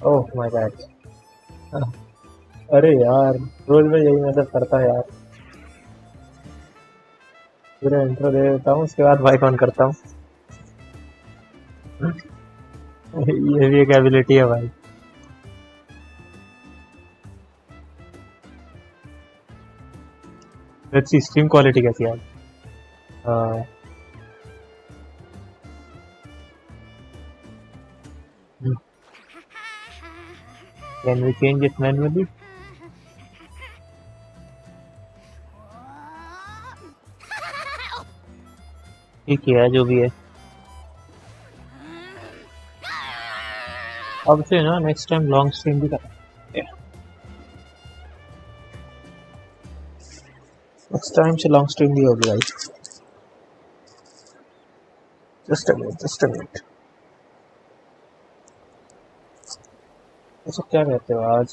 Oh my God. अरे यार रोज मैं यही मतलब करता है यार। पूरा इंट्रो दे देता हूँ उसके बाद माइक ऑन करता हूँ। ये भी एक एबिलिटी है भाई। लेट्स सी स्ट्रीम क्वालिटी कैसी है। Can we change it manually? ठीक है जो भी है। अब से ना नेक्स्ट टाइम लॉन्ग स्ट्रीम भी करेंगे। नेक्स्ट टाइम से लॉन्ग स्ट्रीम भी होगी भाई। Just a minute. अच्छा क्या कहते हो आज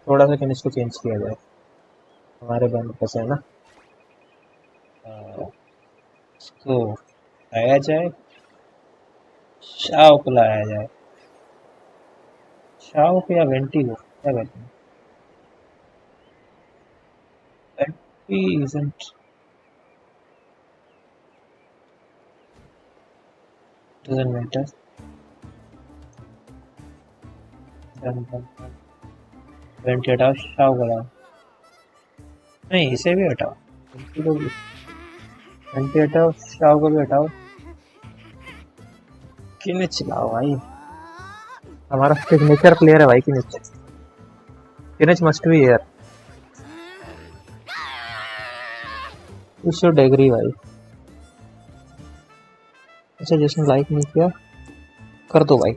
थोड़ा सा फिनिश को चेंज किया जाए? हमारे बंद कैसे है ना। तो आया जाए शाओ को लाया जाए। शाओ को या वेंटी को क्या कहते हैं? Vanity isn't doesn't matter। Vanity हटाओ शाओ को लाओ। नहीं इसे भी हटाओ। वेंटी को भी वेंटी हटाओ शाओ को भी हटाओ। किन्हें चिल्लाओ भाई। हमारा सिग्नेचर प्लेयर है भाई Kinich must be here. You should agree भाई। अच्छा जिसने लाइक नहीं किया कर दो भाई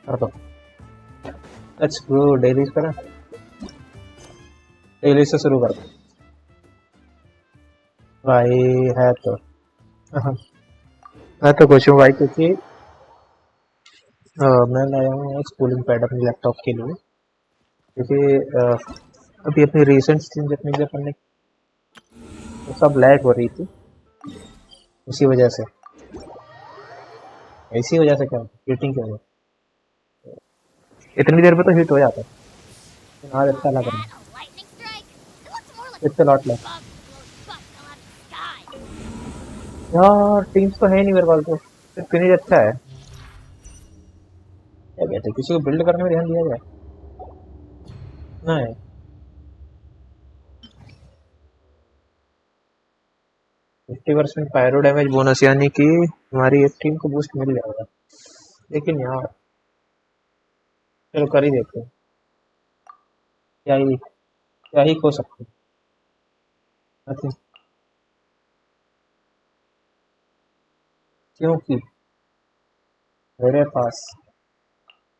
कर दो। लेट्स गो डेली करें। डेली से शुरू कर दो भाई। है तो मैं तो खुश हूँ भाई क्योंकि मैं लाया हूँ एक कूलिंग पैड अपने लैपटॉप के लिए क्योंकि अभी अपनी रिसेंट स्ट्रीम देखने के लिए पढ़ने तो सब लैग हो रही थी उसी वजह से। इसी वजह से क्या हीटिंग की वजह इतनी देर में तो हीट हो जाता है। आज अच्छा लग रहा है। इट्स लॉट लैग यार। टीम्स तो है नहीं मेरे पास तो फिनिश अच्छा है। क्या कहते हैं किसी को बिल्ड करने में ध्यान दिया जाए नहीं। 50% पायरो डैमेज बोनस यानी कि हमारी एक टीम को बूस्ट मिल जाएगा। लेकिन यार चलो कर ही देते हैं। क्या ही हो सकते हैं क्योंकि मेरे पास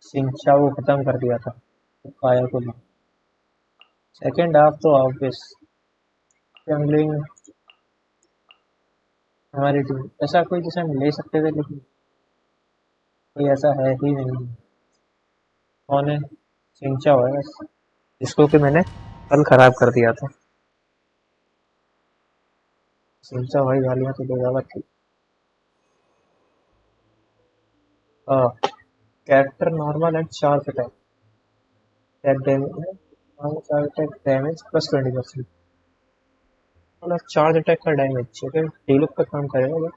शिक्षा को खत्म कर दिया था तो काया को भी। सेकेंड हाफ तो ऑब्वियस जंगलिंग हमारी टीम ऐसा कोई जिसे हम ले सकते थे लेकिन कोई ऐसा है ही नहीं। कौन है? सिंचा है बस जिसको कि मैंने कल खराब कर दिया था। सिंचा भाई गालियां तो देगा ठीक। Character normal and sharp attack damage plus 20%। मतलब चार्ज अटैक का डैमेज अगर डीलुक पे काम करेगा but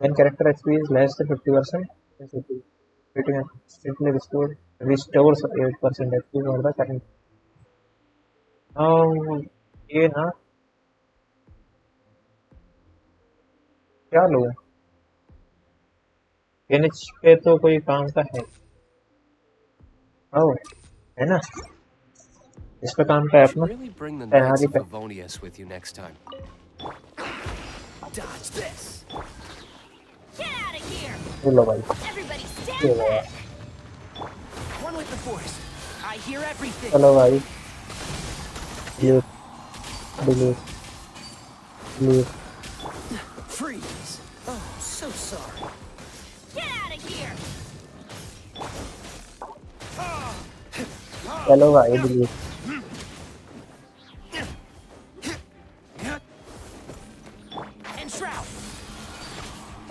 when character HP is less than 50%, hitting instantly restores 8% HP for the current। ये ना क्या लो एनएच पे तो कोई काम का है। ओ है ना इस पे काम का है अपना तैयारी पे। लो भाई चलो भाई चलो भाई डिलीट।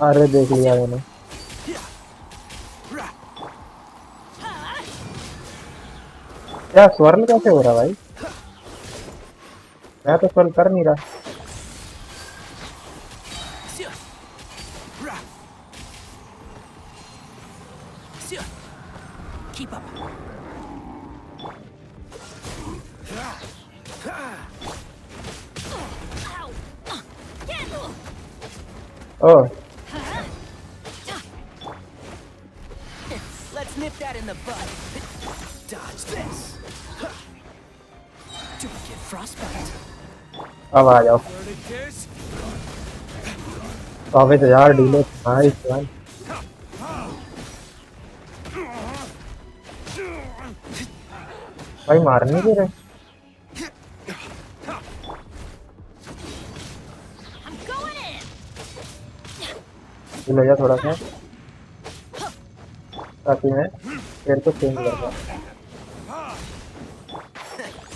अरे देख लिया मैंने। क्या स्वर्ण कैसे हो रहा भाई? मैं तो स्वर्ण कर नहीं रहा। Keep up. Oh Let's nip that in the bud. Dodge this. Do we get frostbite? अब आ जाओ। काफी तो यार डीले नाइस वन। भाई मारने दे रहे। ले जा थोड़ा सा ताकि मैं तेरे को चेंज कर पाऊँ।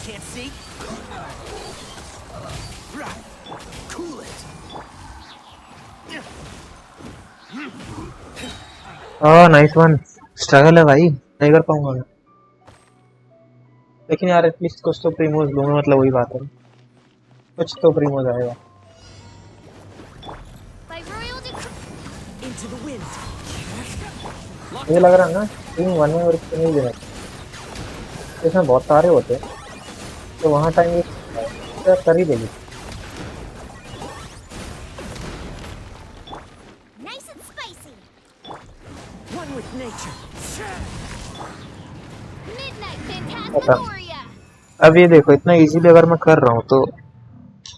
Can't see. Cool it. Oh nice one. Struggle है भाई, नहीं कर पाऊंगा मैं। लेकिन यार एटलीस्ट कुछ तो प्रीमोज लूंगा, मतलब वही बात है, कुछ तो प्रीमोज आएगा। Into the wind. मुझे लग रहा है ना टीम 1 में और इसको नहीं देना, इसमें बहुत सारे होते हैं तो वहाँ टाइम वेस्ट कर ही देगी। Nice and spicy. One with nature. Midnight Phantasmagoria. अब ये देखो इतना इजीली अगर मैं कर रहा हूँ तो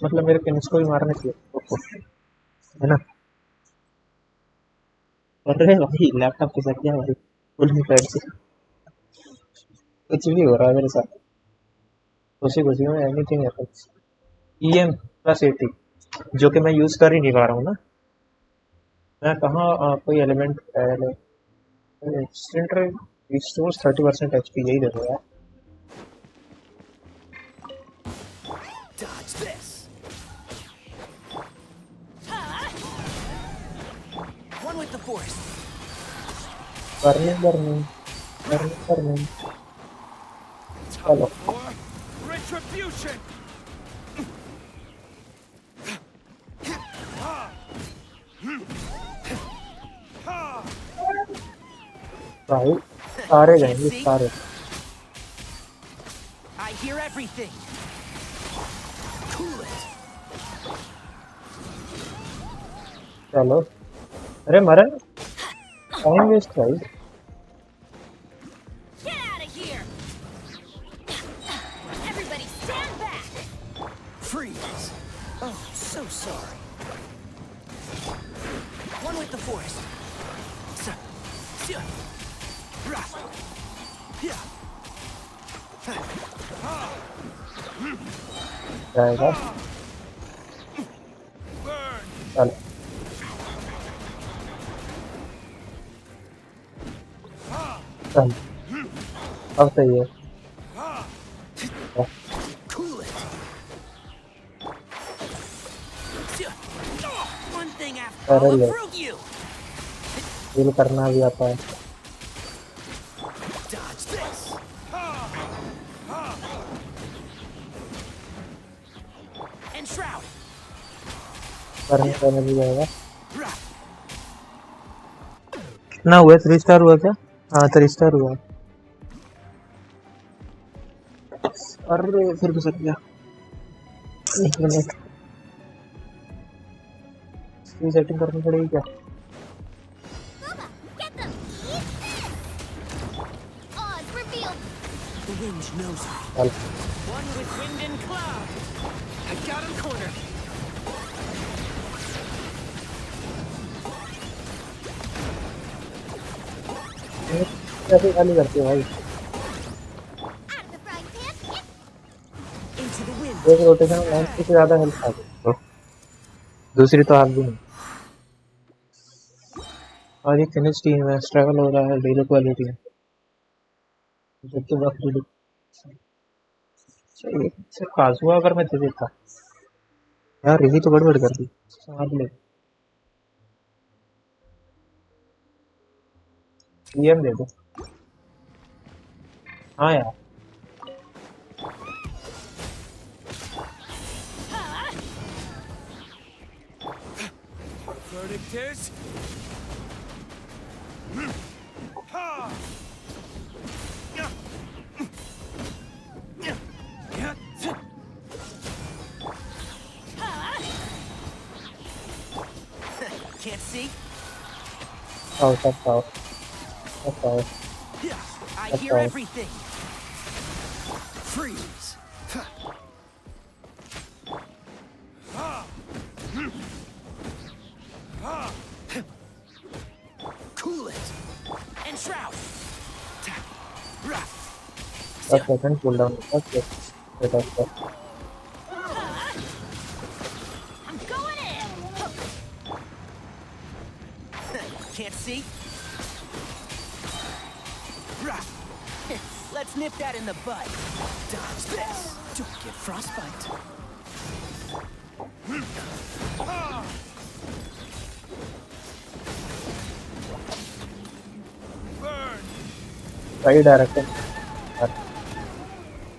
मतलब मेरे पिन्स को भी मारने चाहिए, है ना? अरे भाई लैपटॉप के साथ क्या भाई, फुल ही पैड से कुछ भी हो रहा है मेरे साथ, खुशी खुशी में एनीथिंग हैपेंस। EM+80 जो कि मैं यूज कर ही नहीं पा रहा हूँ ना। मैं कहाँ कोई एलिमेंट रिस्टोर्स 30% HP, यही देखो यार। Dodge this. One with the force. burning चलो Retribution. भाई सारे जाएंगे सारे। I hear everything. Cool it. चलो अरे मरन टाइम वेस्ट भाई। Get out of here. Everybody stand back. Freeze. Oh, so sorry. One with the force. जाएगा चल चल अब सही है। Cool it. One thing after अरे I'll ले approve you. डील करना भी आता है। Dodge this. And shroud. करने भी जाएगा। कितना हुआ? 3 स्टार हुआ क्या? हाँ 3 स्टार हुआ। अरे फिर भी सक गया। एक मिनट इसकी सेटिंग करनी पड़ेगी क्या? The wind knows me. चल One with wind and cloud. I got him cornered. कैसे खाली करते हो भाई? Into the wind. एक रोटेशन में 90 से ज्यादा हेल्थ खा गई तो दूसरी तो हाथ भी नहीं। और ये फिनिश टीम है, स्ट्रगल हो रहा है डेली क्वालिटी है जब तो वक्त डेली सिर्फ काजुआ अगर मैं दे देता यार, यही तो गड़बड़ कर दी। समझ ले EM दे दो। हाँ यार Verdict is... Ha! Can't see? Oh, that's all. That's all. I That's hear all. everything. Freeze. Cool it. And shroud. That's second cooldown. That's it. That's it. I'm going in. Can't see? Let's nip that in the bud. Dodge this. Don't get frostbite. Burn. सही direction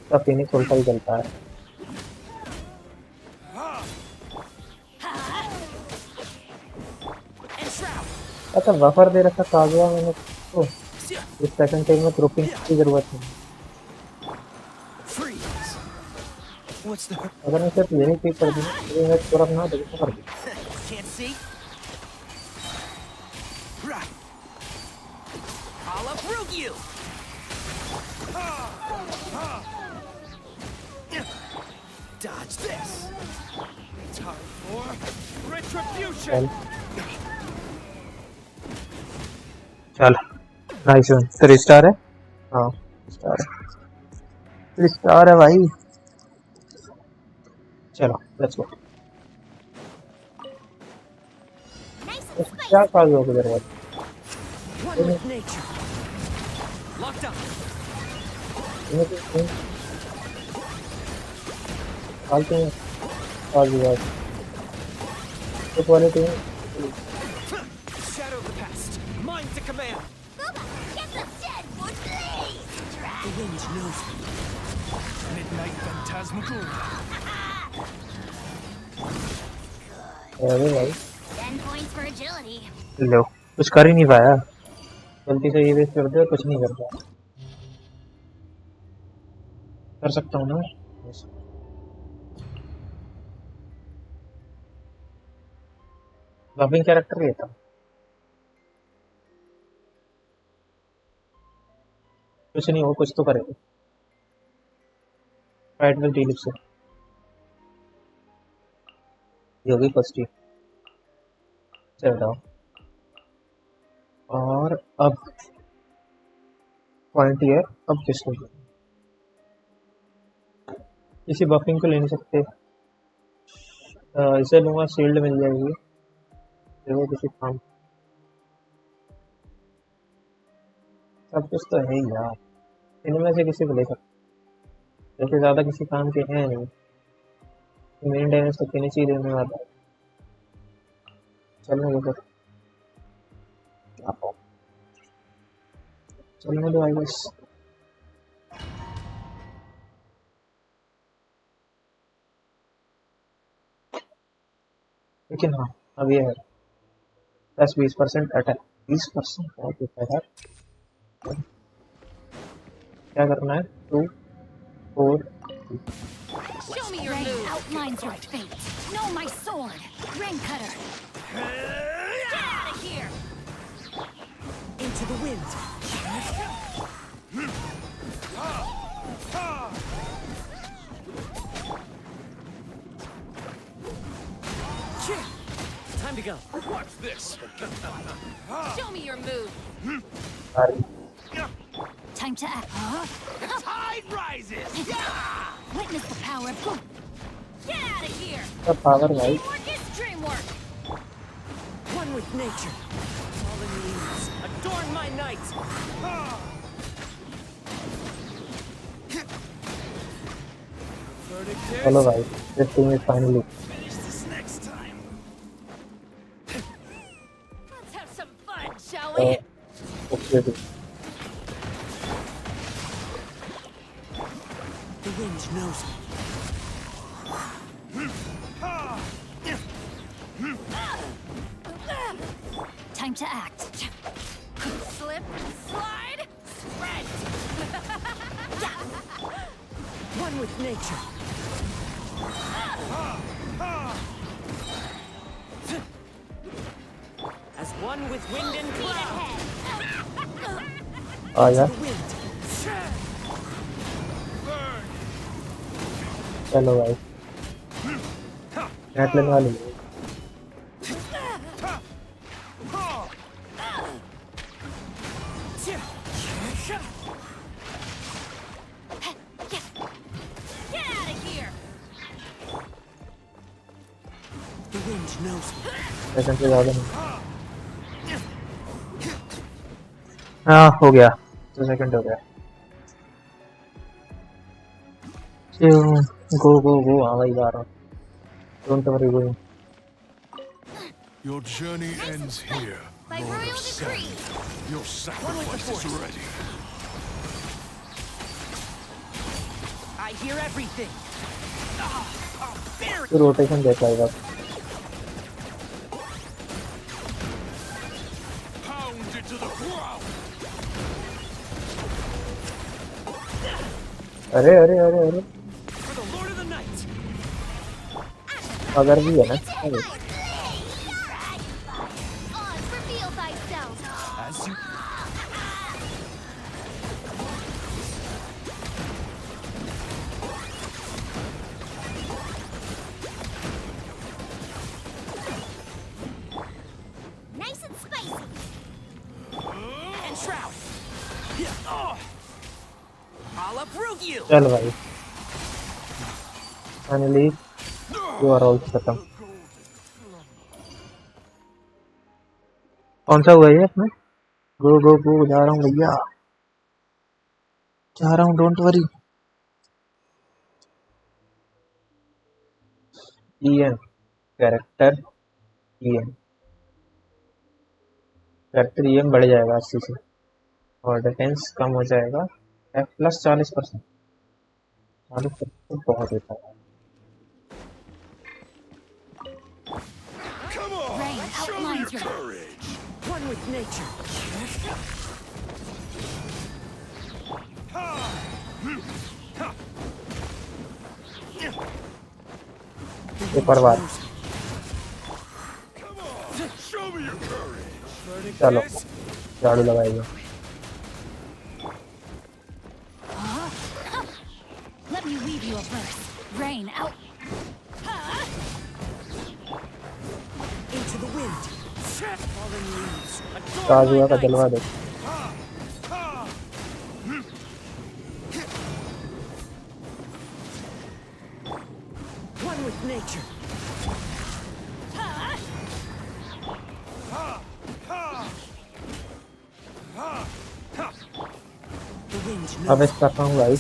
का Phoenix उल्टा ही चलता है. And shroud. अच्छा buffer दे रखा कागवा मैंने तो इस सेकंड टाइम में ग्रुपिंग की जरूरत नहीं. Freeze. What's the... अगर मैं सिर्फ यही चीज कर दूँ तो मैं पूरा अपना देखो कर दूँ. Can't see? Right. I'll uproot you. Dodge this. Time for retribution. चल नाइस वन. 3 स्टार है. हाँ स्टार है. 3 स्टार है भाई. चलो लेट्स गो. Nice and क्या spicy. कागवा की जरूरत. One with nature. Locked up. फालतू में काज हुआ तो quality Shadow of the past. Mine to command. Booba, get the dead wood please. The wind knows me. Midnight Phantasmagoria. अरे भाई 10 points for agility. लो कुछ कर ही नहीं पाया. गलती से ये वेस्ट कर दिया. कुछ नहीं कर पाया. कर सकता हूँ ना. बफिंग कैरेक्टर लेता हूँ. कुछ नहीं हो. कुछ तो करेगा. फाइट में डीलिप से ये होगी फर्स्ट ही. चल रहा हूँ. और अब पॉइंट ये अब किसको किसी बफिंग को ले नहीं सकते. इसे लूँगा. शील्ड मिल जाएगी. वो किसी काम सब कुछ तो है ही यार. इनमें से किसी को ले सकते. जैसे ज़्यादा किसी काम के हैं नहीं. मेन डैमेज तो फिनिश ही देने वाला है. चलने दो फिर. चलने दो आई बस. लेकिन हाँ अब ये है प्लस 20% अटैक. 20% है. क्या करना है. 2 4 Show me your move. Outlines your fate. Know my sword. Ring cutter. Get out of here. Into the wind. Time to go. Watch this. Show me your move. सारी Time to act. The tide rises. Witness the power of good. Get out of here. सब power भाई. Teamwork is dreamwork. One with nature. Fallen leaves adorn my night. Verdict is... चलो भाई. This team is finally. Finish this next time. Let's have some fun, shall we? Okay. The wind knows me. Time to act. Slip, slide, spread. One with nature. As one with wind and cloud. आ जा. The wind. चलो भाई. Net लेने वाली. Get out of here. The wind knows me. Second से ज़्यादा नहीं. हाँ हो गया. 2 सेकंड हो गया. Go हाँ भाई जा रहा हूँ. Don't worry going. Your journey ends here, By Lord royal of decree. Sand. Your sacrifice is ready. I hear everything. Bear तो रोटेशन देख पाएगा. Pound it to the ground. अरे for the Lord of the Night. अगर भी है ना. अरे. Reveal thyself. As you Nice and spicy. And Shroud. I'll approve you. चल भाई. Finally, you are all खत्म. कौन सा हुआ ये इसमें? Go जा रहा हूँ भैया. जा रहा हूँ. Don't worry. EN character EN character EN बढ़ जाएगा 80 से और डिफेंस कम हो जाएगा प्लस 40%. 40% बहुत होता है. come on, Rain show your outlines your- courage. One with nature. एक बार Come on, show me your courage. चलो झाड़ू लगाएगा. Let me weave you a verse. Rain out. Into the wind. Fallen leaves. Adorn काजुआ my का night. जलवा दे. One with nature. The wind अब knows. इस करता हूँ भाई.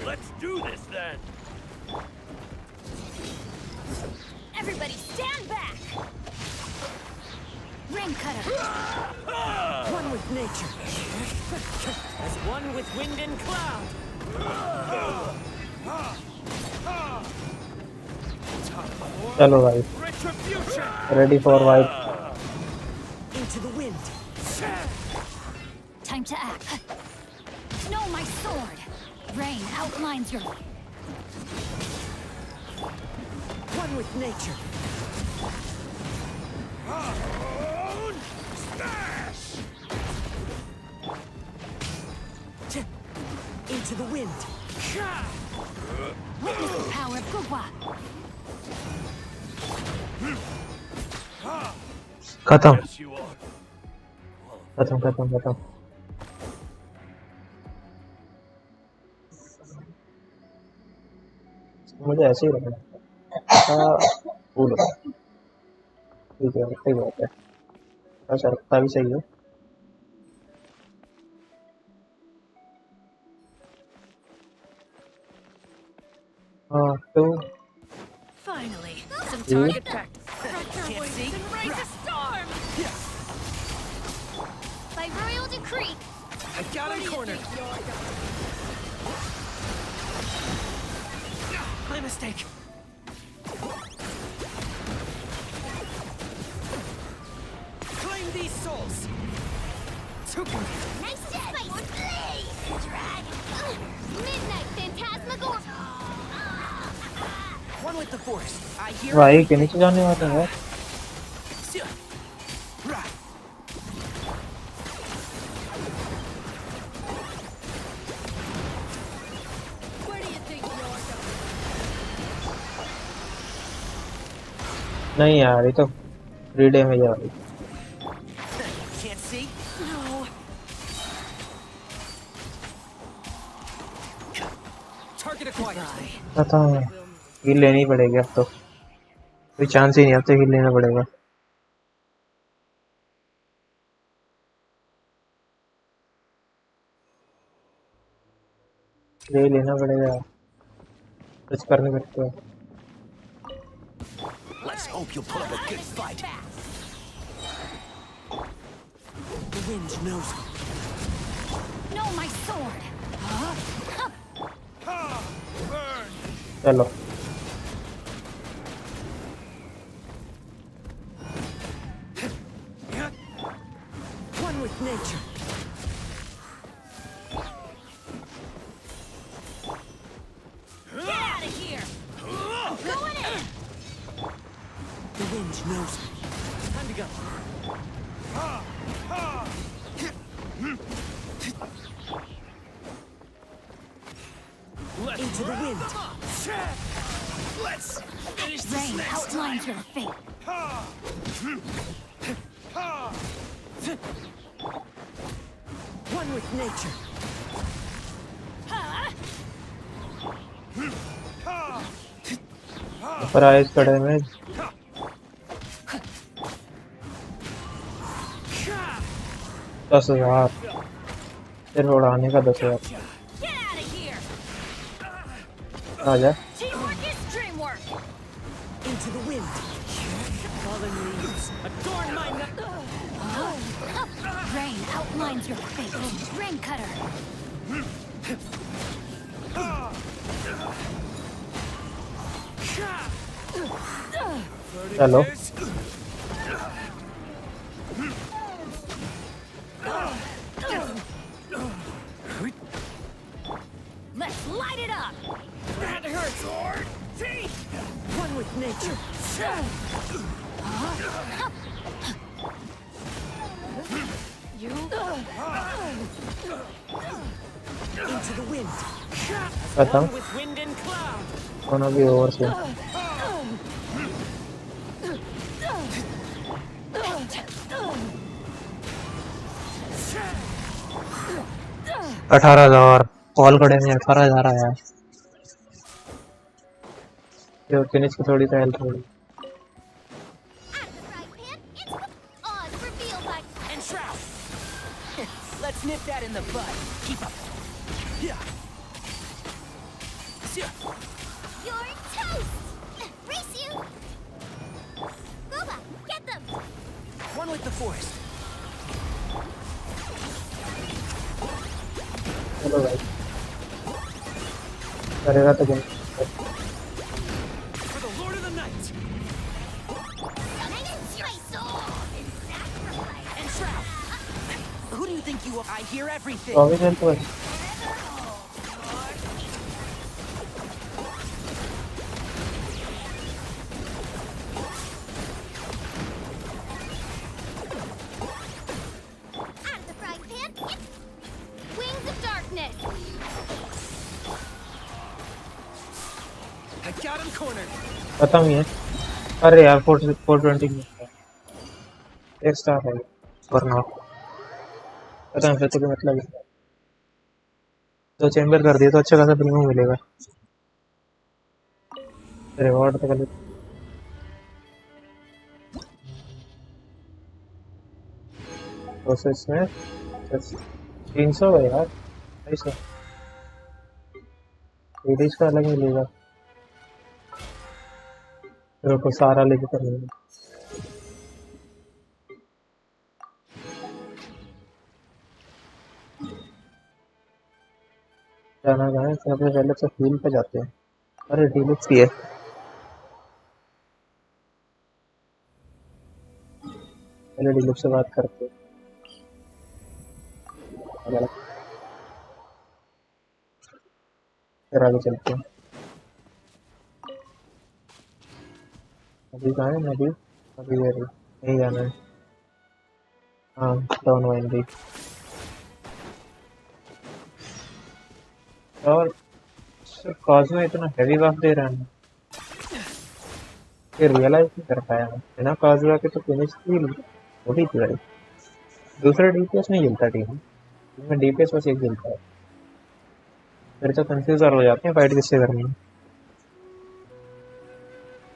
Let's do this then. Everybody stand back. Rain cutter. One with nature. As one with wind and cloud. चलो भाई. Retribution. Ready for fight. Into the wind. Time to act. Know my sword. Rain outlines your. One with nature. Smash! Into the wind. Witness the power of Gugwa. खत्म Yes, you are. खत्म. मुझे ऐसे ही रखना. फूल हो. ठीक है सही बात है. अच्छा रखता भी सही है. हाँ तो Finally, some Yeah. target practice. Can't see. Raise a storm. By royal decree. I got him cornered. My mistake. souls. Nice space. Drag. Midnight Phantasmagor. One with the force. I hear भाई के नीचे जाने वाला है Where do you think you're going? नहीं यार ये तो 3 डैमेज है भाई Can't see? No. Target acquired. पता है हील लेनी पड़ेगी अब तो कोई चांस ही नहीं अब तो हील लेना पड़ेगा ले लेना पड़ेगा कुछ करने सकते हो Let's hope you'll put up a good fight. The wind knows me. No, my sword. Burn! चलो One with nature. Get out of here. Going in. The wind knows me. Time to go. Into the wind. Let's finish this Rain next outlines your fate. One with nature. Price कड़े में 10,000 फिर उड़ाने का 10,000 Get out of here. आ जा Teamwork is dreamwork. Into the wind. Fallen leaves. Adorn my night. Rain outlines your fate. Rain cutter. चलो Let's light it up. That hurts, Lord! See? One with nature. You. Into the wind. खत्म One with wind and cloud. दोनों भी over से अठारह हजार call कड़े में 18,000 आया जो फिनिश की थोड़ी सा हेल्प थोड़ी And shroud. Let's nip that in the bud. Keep up. Yeah. You're toast. Race you. Boba, get them. One with the force. चलो भाई करेगा तो क्या For the Lord of the Night. And shroud. Who do you think you are? I hear everything. 24 help बस Out of the frying pan. Wings of darkness. I got him cornered. खत्म ही है अरे यार 420 में एक स्टार है वरना पता नहीं फिर तो क्या मतलब है तो चेंबर कर दिए तो अच्छा खासा प्रीमियम मिलेगा रिवॉर्ड तो कर प्रोसेस में 300 है यार ऐसा सीरीज का अलग मिलेगा फिर को सारा लेके करेंगे जाना है सबसे पहले तो फील्ड पे जाते हैं अरे डीलक्स भी है पहले डीलक्स से बात करते फिर आगे चलते हैं। अभी कहाँ है नदी? अभी नहीं जाना है। हाँ डाउन वाइंडी। और कॉज में इतना हैवी वाफ दे रहा है, ये रियलाइज नहीं कर पाया मैं। बिना कॉज के तो फिनिश की होती थी भाई। दूसरा डीपीएस नहीं मिलता टीम में, डीपीएस बस एक मिलता है। फिर तो कंफ्यूज और हो जाते हैं फाइट किससे करनी है।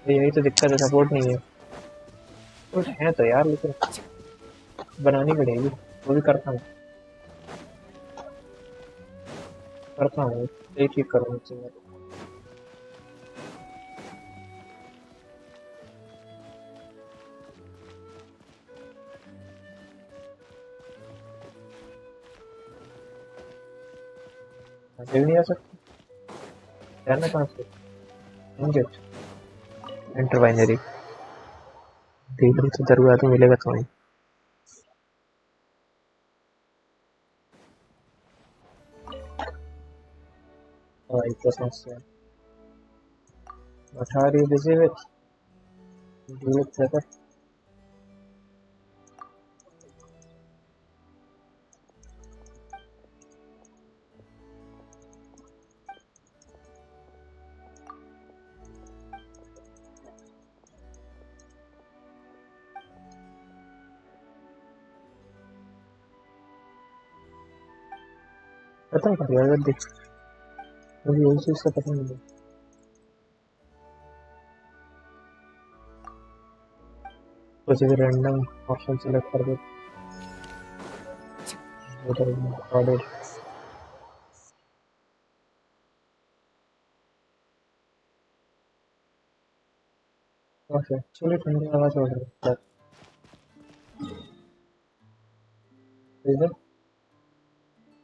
तो यही तो दिक्कत है, सपोर्ट नहीं है। सपोर्ट है तो यार, लेकिन बनानी पड़ेगी। वो भी करता हूँ एक ही करूँगा चाहिए। ऐसे भी नहीं आ सकता, जाना कहाँ से? इंजेक्ट एंटर बाइनरी देख रही तो दरगाह तो मिलेगा तो नहीं। इतना समस्या उठा रही है बिजी विथ खत्म कर दिया अगर देख। मुझे यही चीज का पता नहीं है। कुछ भी रैंडम ऑप्शन सिलेक्ट कर दो उधर रिकॉर्डेड। ओके चलिए ठंडी हवा छोड़ रहे हैं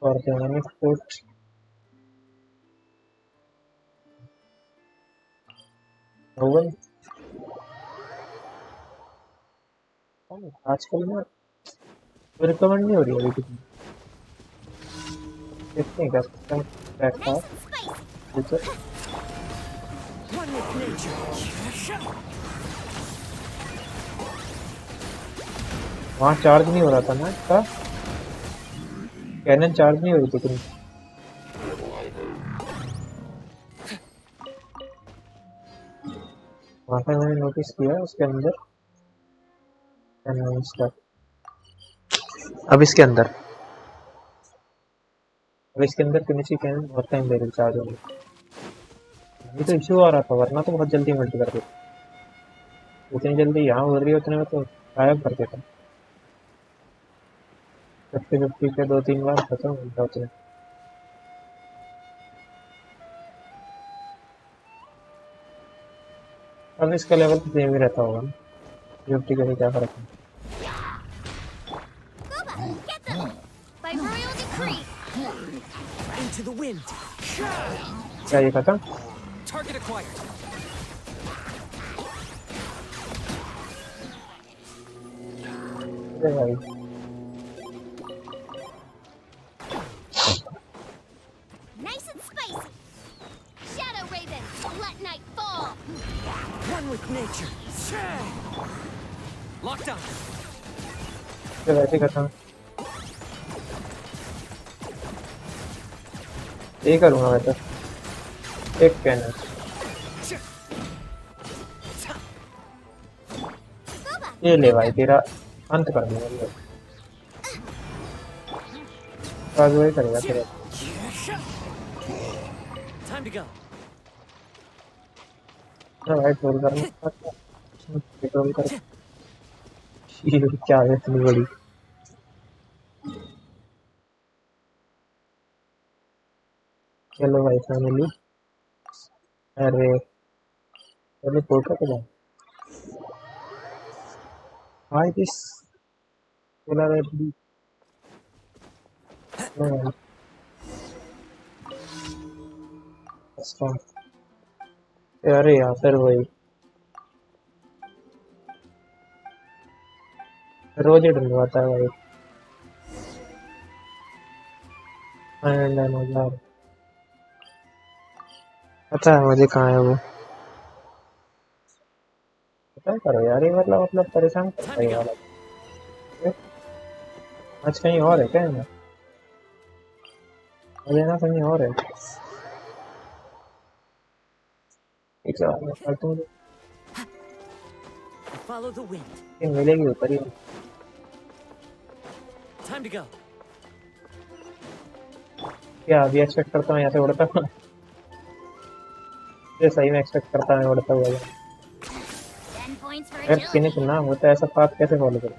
और डायनामिक फुट ओवन। आजकल ना रिकमेंड नहीं हो रही है अभी कितनी। देखते हैं क्या सकता है Nice and spicy. Future. One with nature. वहाँ चार्ज नहीं हो रहा था ना इसका, कैनन चार्ज नहीं हो रही थी इतनी। वहाँ पे मैंने नोटिस किया उसके अंदर। अब इसके अंदर फिनिशी कैनन बहुत टाइम ले रही चार्ज होने। ये तो इशू आ रहा था, वरना तो बहुत जल्दी मल्टी कर देता। जितनी जल्दी यहाँ हो रही है उतने में तो गायब कर देता। 50-50 के 2-3 बार खत्म हो जाते हैं। अब इसका लेवल तो सेम ही रहता होगा ना, 50 का भी क्या फर्क है। Booba, get them! By royal decree. Into the wind. क्या ये खत्म? Target acquired. अरे भाई Nice and spicy. Shadow Raven, let night fall. One with nature. Locked on. ये वैसे खत्म। यही करूँगा मैं तो, एक कैनन। Booba, ये ले भाई तेरा अंत कर दूंगा। आज वही करेगा तेरा। Time to go. ना भाई ट्रोल करना ट्रोल कर। ये क्या है इतनी बड़ी? चलो भाई फाइनली। अरे पहले पोर्ट का भाई दिस बोला रेडी। अरे यार फिर वही रोज ही ढूंढवाता है भाई। 9,900 पता है मुझे कहाँ है वो। पता करो यार, ये मतलब परेशान करता Time है to ये go. वाला। आज कहीं और है क्या है ना? मुझे ना कहीं और है। एक कार्टून Follow the wind. मिलेगी ऊपर ही। Time to go. क्या अभी एक्सपेक्ट करता हूँ यहाँ से उड़ता हुआ? ये सही में एक्सपेक्ट करता है उड़ता हुआ। 10 points for अगर किन्हीं agility. चुना होता है ऐसा पाथ कैसे फॉलो करें?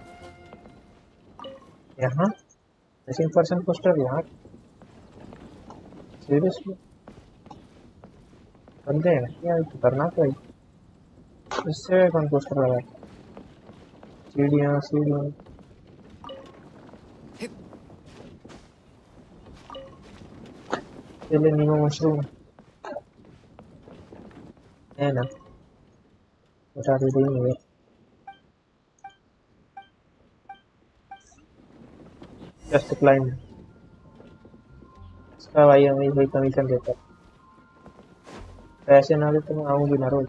यहाँ 10% पोस्टर यहाँ सीरियसली बंदे हैं क्या? करना तो इससे कौन पोस्टर लगा? सीढ़ियाँ चले नीमो मशरूम है ना, बता दी नहीं है। जस्ट क्लाइंब इसका भाई हमें वही कमीशन देता है। पैसे ना दे तो मैं आऊँगी ना रोज।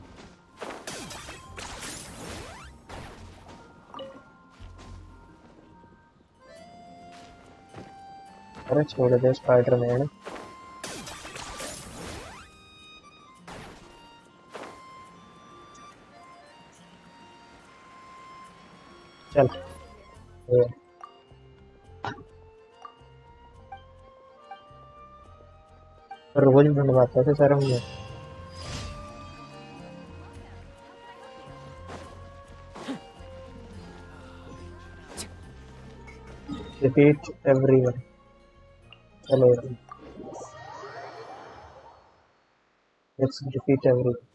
अरे छोड़ दे स्पाइडरमैन। चल ये रोज ढूंढवाता है सर हमने। Defeat everyone. चलो let's defeat everyone.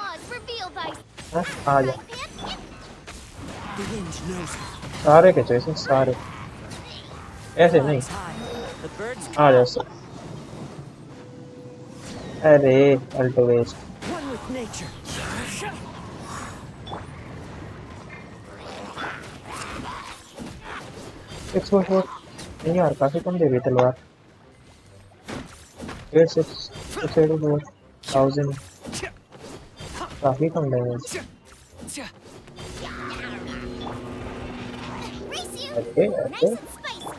Oz, reveal thy आ जा The wind knows me. सारे के जैसे सारे ऐसे नहीं। Flies high. The birds आ जा call. सर। अरे alto west. One with nature. Export नहीं यार, काफी कम दे रही तलवार। 8,684,000 काफी कम damage. Race you. Okay Nice and spicy.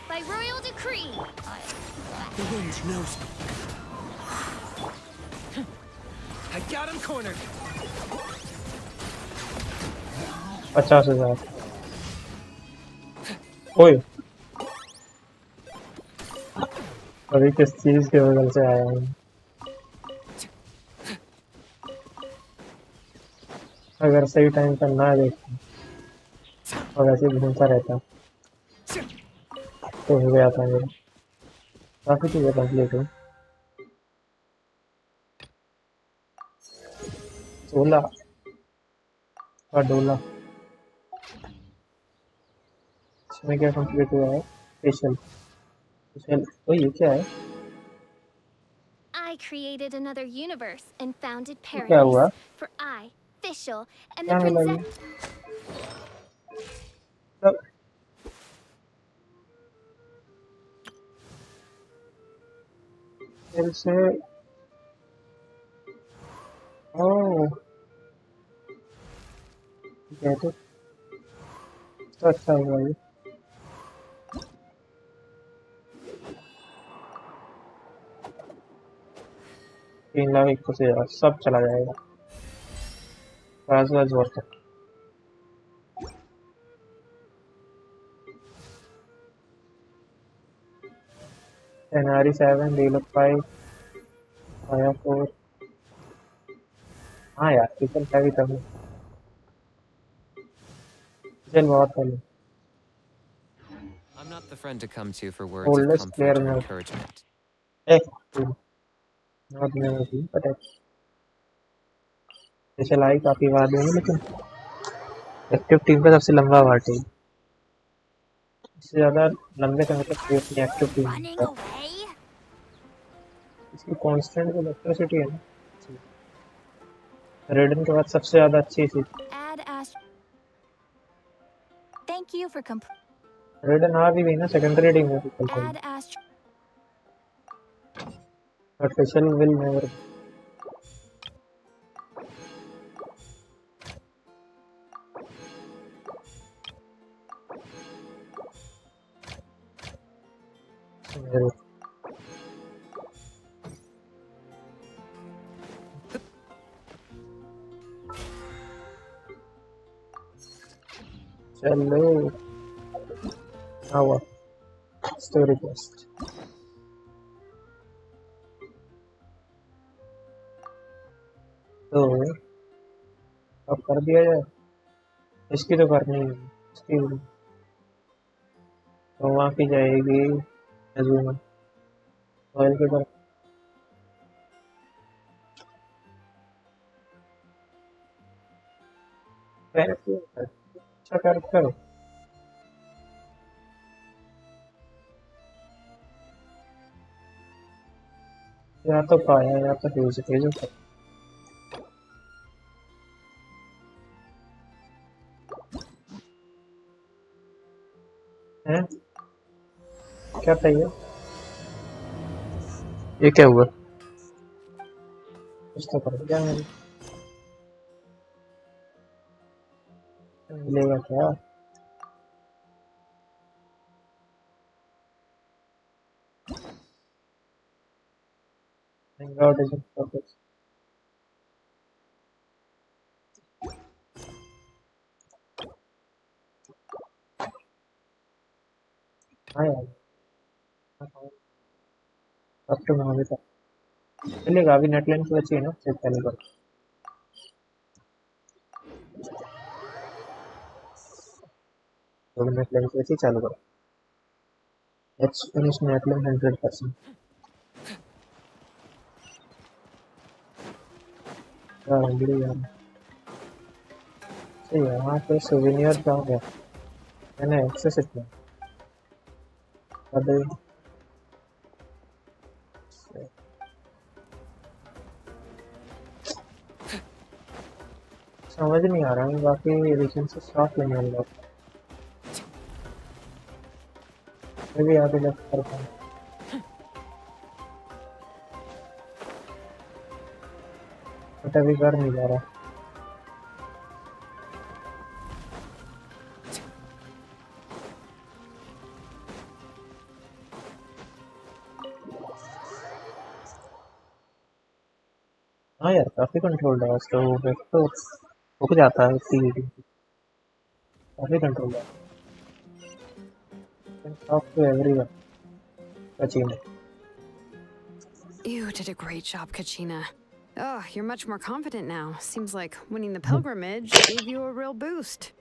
By royal decree. The wind knows me. I got him cornered. 50,000। ओए अभी किस चीज के बगल से आया हूँ? अगर सही टाइम पर ना देखता और वैसे ही घूमता रहता तो हो गया था मेरा। काफी चीजें कंप्लीट हुई। 16 का डोला इसमें क्या कंप्लीट हुआ है? स्पेशल स्पेशल तो ये क्या है? I created another universe and founded ये क्या हुआ? paradise. For I, Fischl, and क्या the मिला ये? princess. सब फिर से ओह क्या तो अच्छा हुआ ये। तीन लाख 21,000 सब चला जाएगा। पास वर्थ है। January 7 develop 5 Fire 4। हाँ यार सीजन है भी तब सीजन बहुत पहले। I'm not The friend to come to for words of oldest player comfort and में encouragement. नॉट में थी बट जैसे लाई काफी बार हुई लेकिन एक्टिव टीम का सबसे लंबा वार्ड है। इससे ज्यादा लंबे समय तक कोई अपनी एक्टिव टीम नहीं Running कर। away? इसकी कांस्टेंट जो इलेक्ट्रिसिटी है ना, रेडन के बाद सबसे ज्यादा अच्छी थी। Add Ast. Thank you for रेडन आ भी गई ना सेकेंडरी टीम में कल Add Ast. Official will never. चलो आवा स्टोरी पोस्ट तो अब कर दिया जाए। इसकी तो करनी है, इसकी तो वहाँ की जाएगी अजूमा ऑयल के तरफ। अच्छा कर करो या तो पाया या तो भेजो हैं। क्या चाहिए? ये क्या हुआ? कुछ तो कर दिया मैंने। मिलेगा क्या? Hangout is in progress. हाँ यार अब तो मैं अभी तक चलेगा। अभी नेटलाइन की बची है ना, चेक चलेगा। तो नेटलाइन की बची चालू करो। Let's finish Natlan 100%। यार अंगड़ी यार सही है। वहाँ पे सोवेनियर का हो गया मैंने एक्सेस किया। अबे समझ नहीं आ रहा है बाकी रीजन से स्टॉक लेने वाला मैं भी आगे लेफ्ट कर पाऊँ। बट अभी कर नहीं जा रहा। हाँ यार काफी कंट्रोल्ड है उसका। वो तो रुक जाता है इतनी वीडियो काफी कंट्रोल्ड है। Talk to everyone Kachina. You did a great job, Kachina. Oh, you're much more confident now. Seems like winning the pilgrimage gave you a real boost.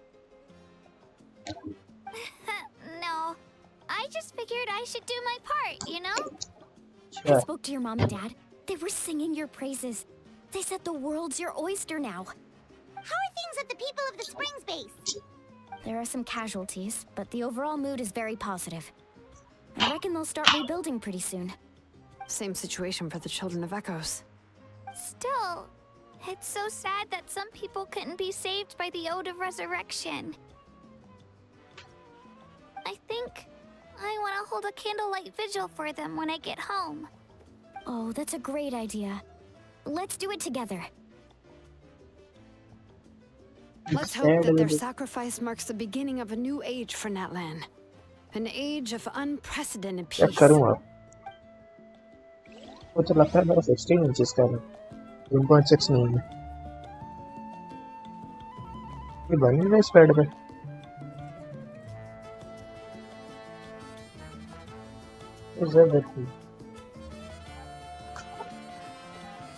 No, I just figured I should do my part, you know? Sure. I spoke to your mom and dad. They were singing your praises. They said the world's your oyster now. How are things at the People of the Springs base? There are some casualties, but the overall mood is very positive. I reckon they'll start rebuilding pretty soon. Same situation for the Children of Echoes. Still, it's so sad that some people couldn't be saved by the Ode of Resurrection. I think I want to hold a candlelight vigil for them when I get home. Oh, that's a great idea. Let's do it together. Let's hope that their sacrifice marks the beginning of a new age for Natlan. An age of unprecedented क्या peace. करूँगा? वो तो लगता है मेरा 16 inches का है 1.6 नहीं है। ये बनी ना इस पैड पे। इस जगह पे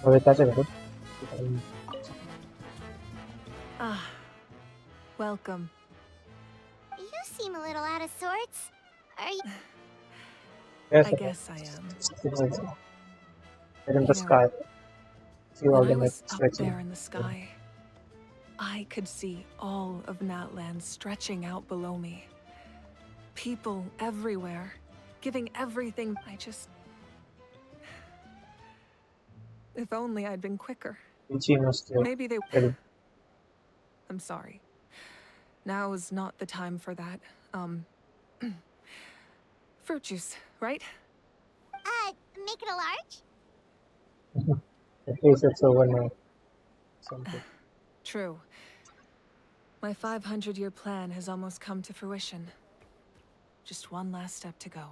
और क्या चलेगा? Ah, welcome. You seem a little out of sorts. Are you? Yes, I guess I am. they're in the You know, sky. See all When the I was nets up stretching. there in the sky, I could see all of Natlan stretching out below me. People everywhere, giving everything. If only I'd been quicker. Ichi must have Maybe they... killed. I'm sorry. Now is not the time for that. Fruit juice, right? Make it a large? At least it's over now. Something. True. My 500-year plan has almost come to fruition. Just one last step to go.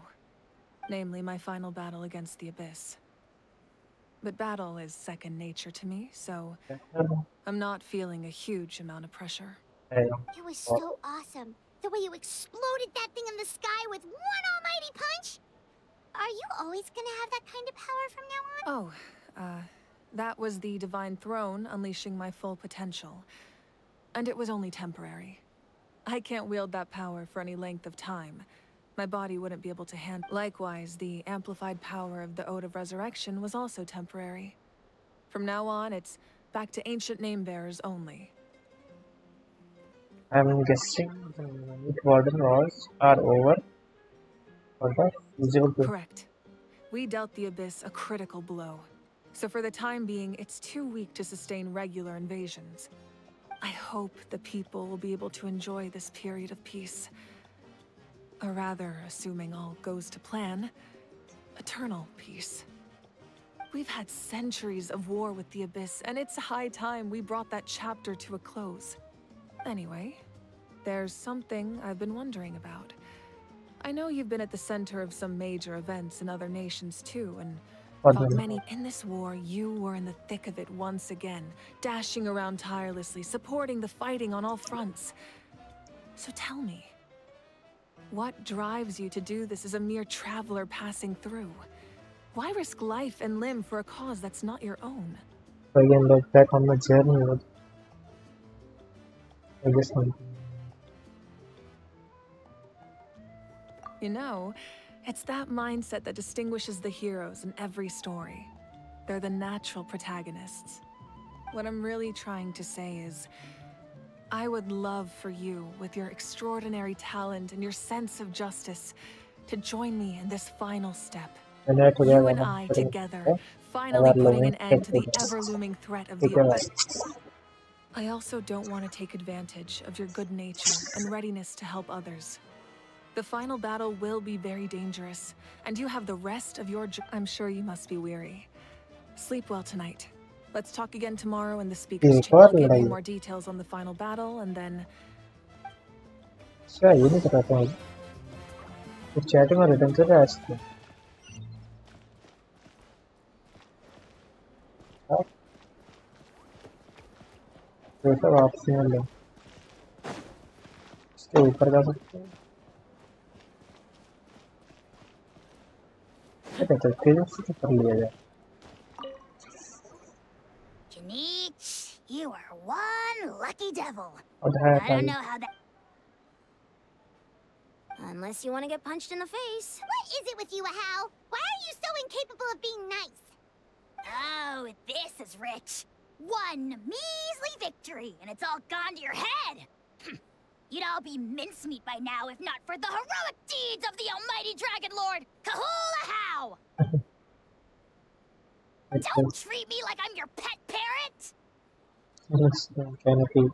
Namely, my final battle against the Abyss. But battle is second nature to me, so I'm not feeling a huge amount of pressure. Hey, It was so awesome. The way you exploded that thing in the sky with one almighty punch. Are you always gonna have that kind of power from now on? Oh, that was the Divine Throne unleashing my full potential. And it was only temporary. I can't wield that power for any length of time. My body wouldn't be able to handle. Likewise, the amplified power of the Ode of Resurrection was also temporary. From now on, it's back to ancient name-bearers only. I'm guessing the Night Warden Wars are over for the feasible to Correct. We dealt the Abyss a critical blow. So for the time being, it's too weak to sustain regular invasions. I hope the people will be able to enjoy this period of peace. Or rather, assuming all goes to plan, eternal peace. We've had centuries of war with the Abyss, and it's high time we brought that chapter to a close. Anyway, there's something I've been wondering about. I know you've been at the center of some major events in other nations too, and fought many. In this war, you were in the thick of it once again, dashing around tirelessly, supporting the fighting on all fronts. So tell me, what drives you to do this as a mere traveler passing through? Why risk life and limb for a cause that's not your own? again look back on my journey with this one. You know, it's that mindset that distinguishes the heroes in every story. They're the natural protagonists. What I'm really trying to say is, I would love for you, with your extraordinary talent and your sense of justice, to join me in this final step. You and I together, finally putting an end to the ever-looming threat of the Abyss. I also don't want to take advantage of your good nature and readiness to help others. The final battle will be very dangerous, and you have the rest of your I'm sure you must be weary. Sleep well tonight. Let's talk again tomorrow in the speaker's chamber. I'll give you more details on the final battle, and then... अच्छा ये नहीं पता था कुछ chatting और return कर रहा है इसको ये सब ऑप्शनल है इसके ऊपर जा सकते हैं क्या कहते हैं तेज से कर लिया जाए Janich, you are one lucky devil. और I don't know how that... Unless you want to get punched in the face. What is it with you, Ahau? Why are you so incapable of being nice? Oh, this is rich. One measly victory, and it's all gone to your head. You'd all be mincemeat by now if not for the heroic deeds of the almighty Dragon Lord, Kahul Ahau! Don't treat me like I'm your pet parrot! Yes, kind of it.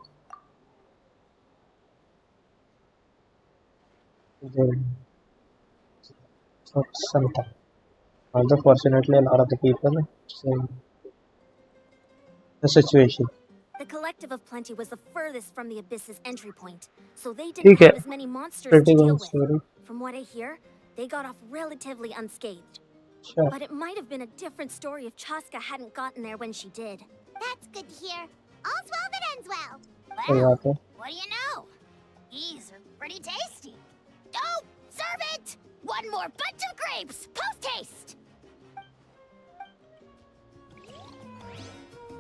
So sometime. Although fortunately a lot of the people saying the situation. The Collective of Plenty was the furthest from the Abyss's entry point, so they didn't have as many monsters to deal with. Story. From what I hear, they got off relatively unscathed. Sure. But it might have been a different story if Chaska hadn't gotten there when she did. That's good to hear. All's well that ends well. सही Well, बात है what do you know? These are pretty tasty. Oh, serve it! One more bunch of grapes, post-haste!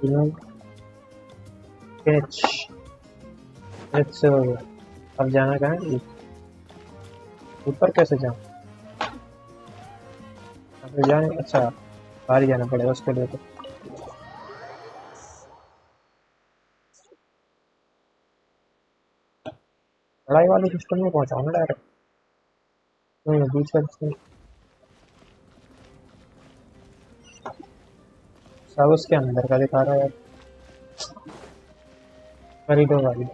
you know it's अब जाना कहाँ है ऊपर कैसे जाऊँ? जाने अच्छा बाहर ही जाना पड़ेगा उसके लिए तो। लड़ाई वाले सिस्टम में पहुंचाऊंगा डायरेक्ट। नहीं बीच में सब उसके अंदर का दिखा रहा है यार। कॉरिडोर वाली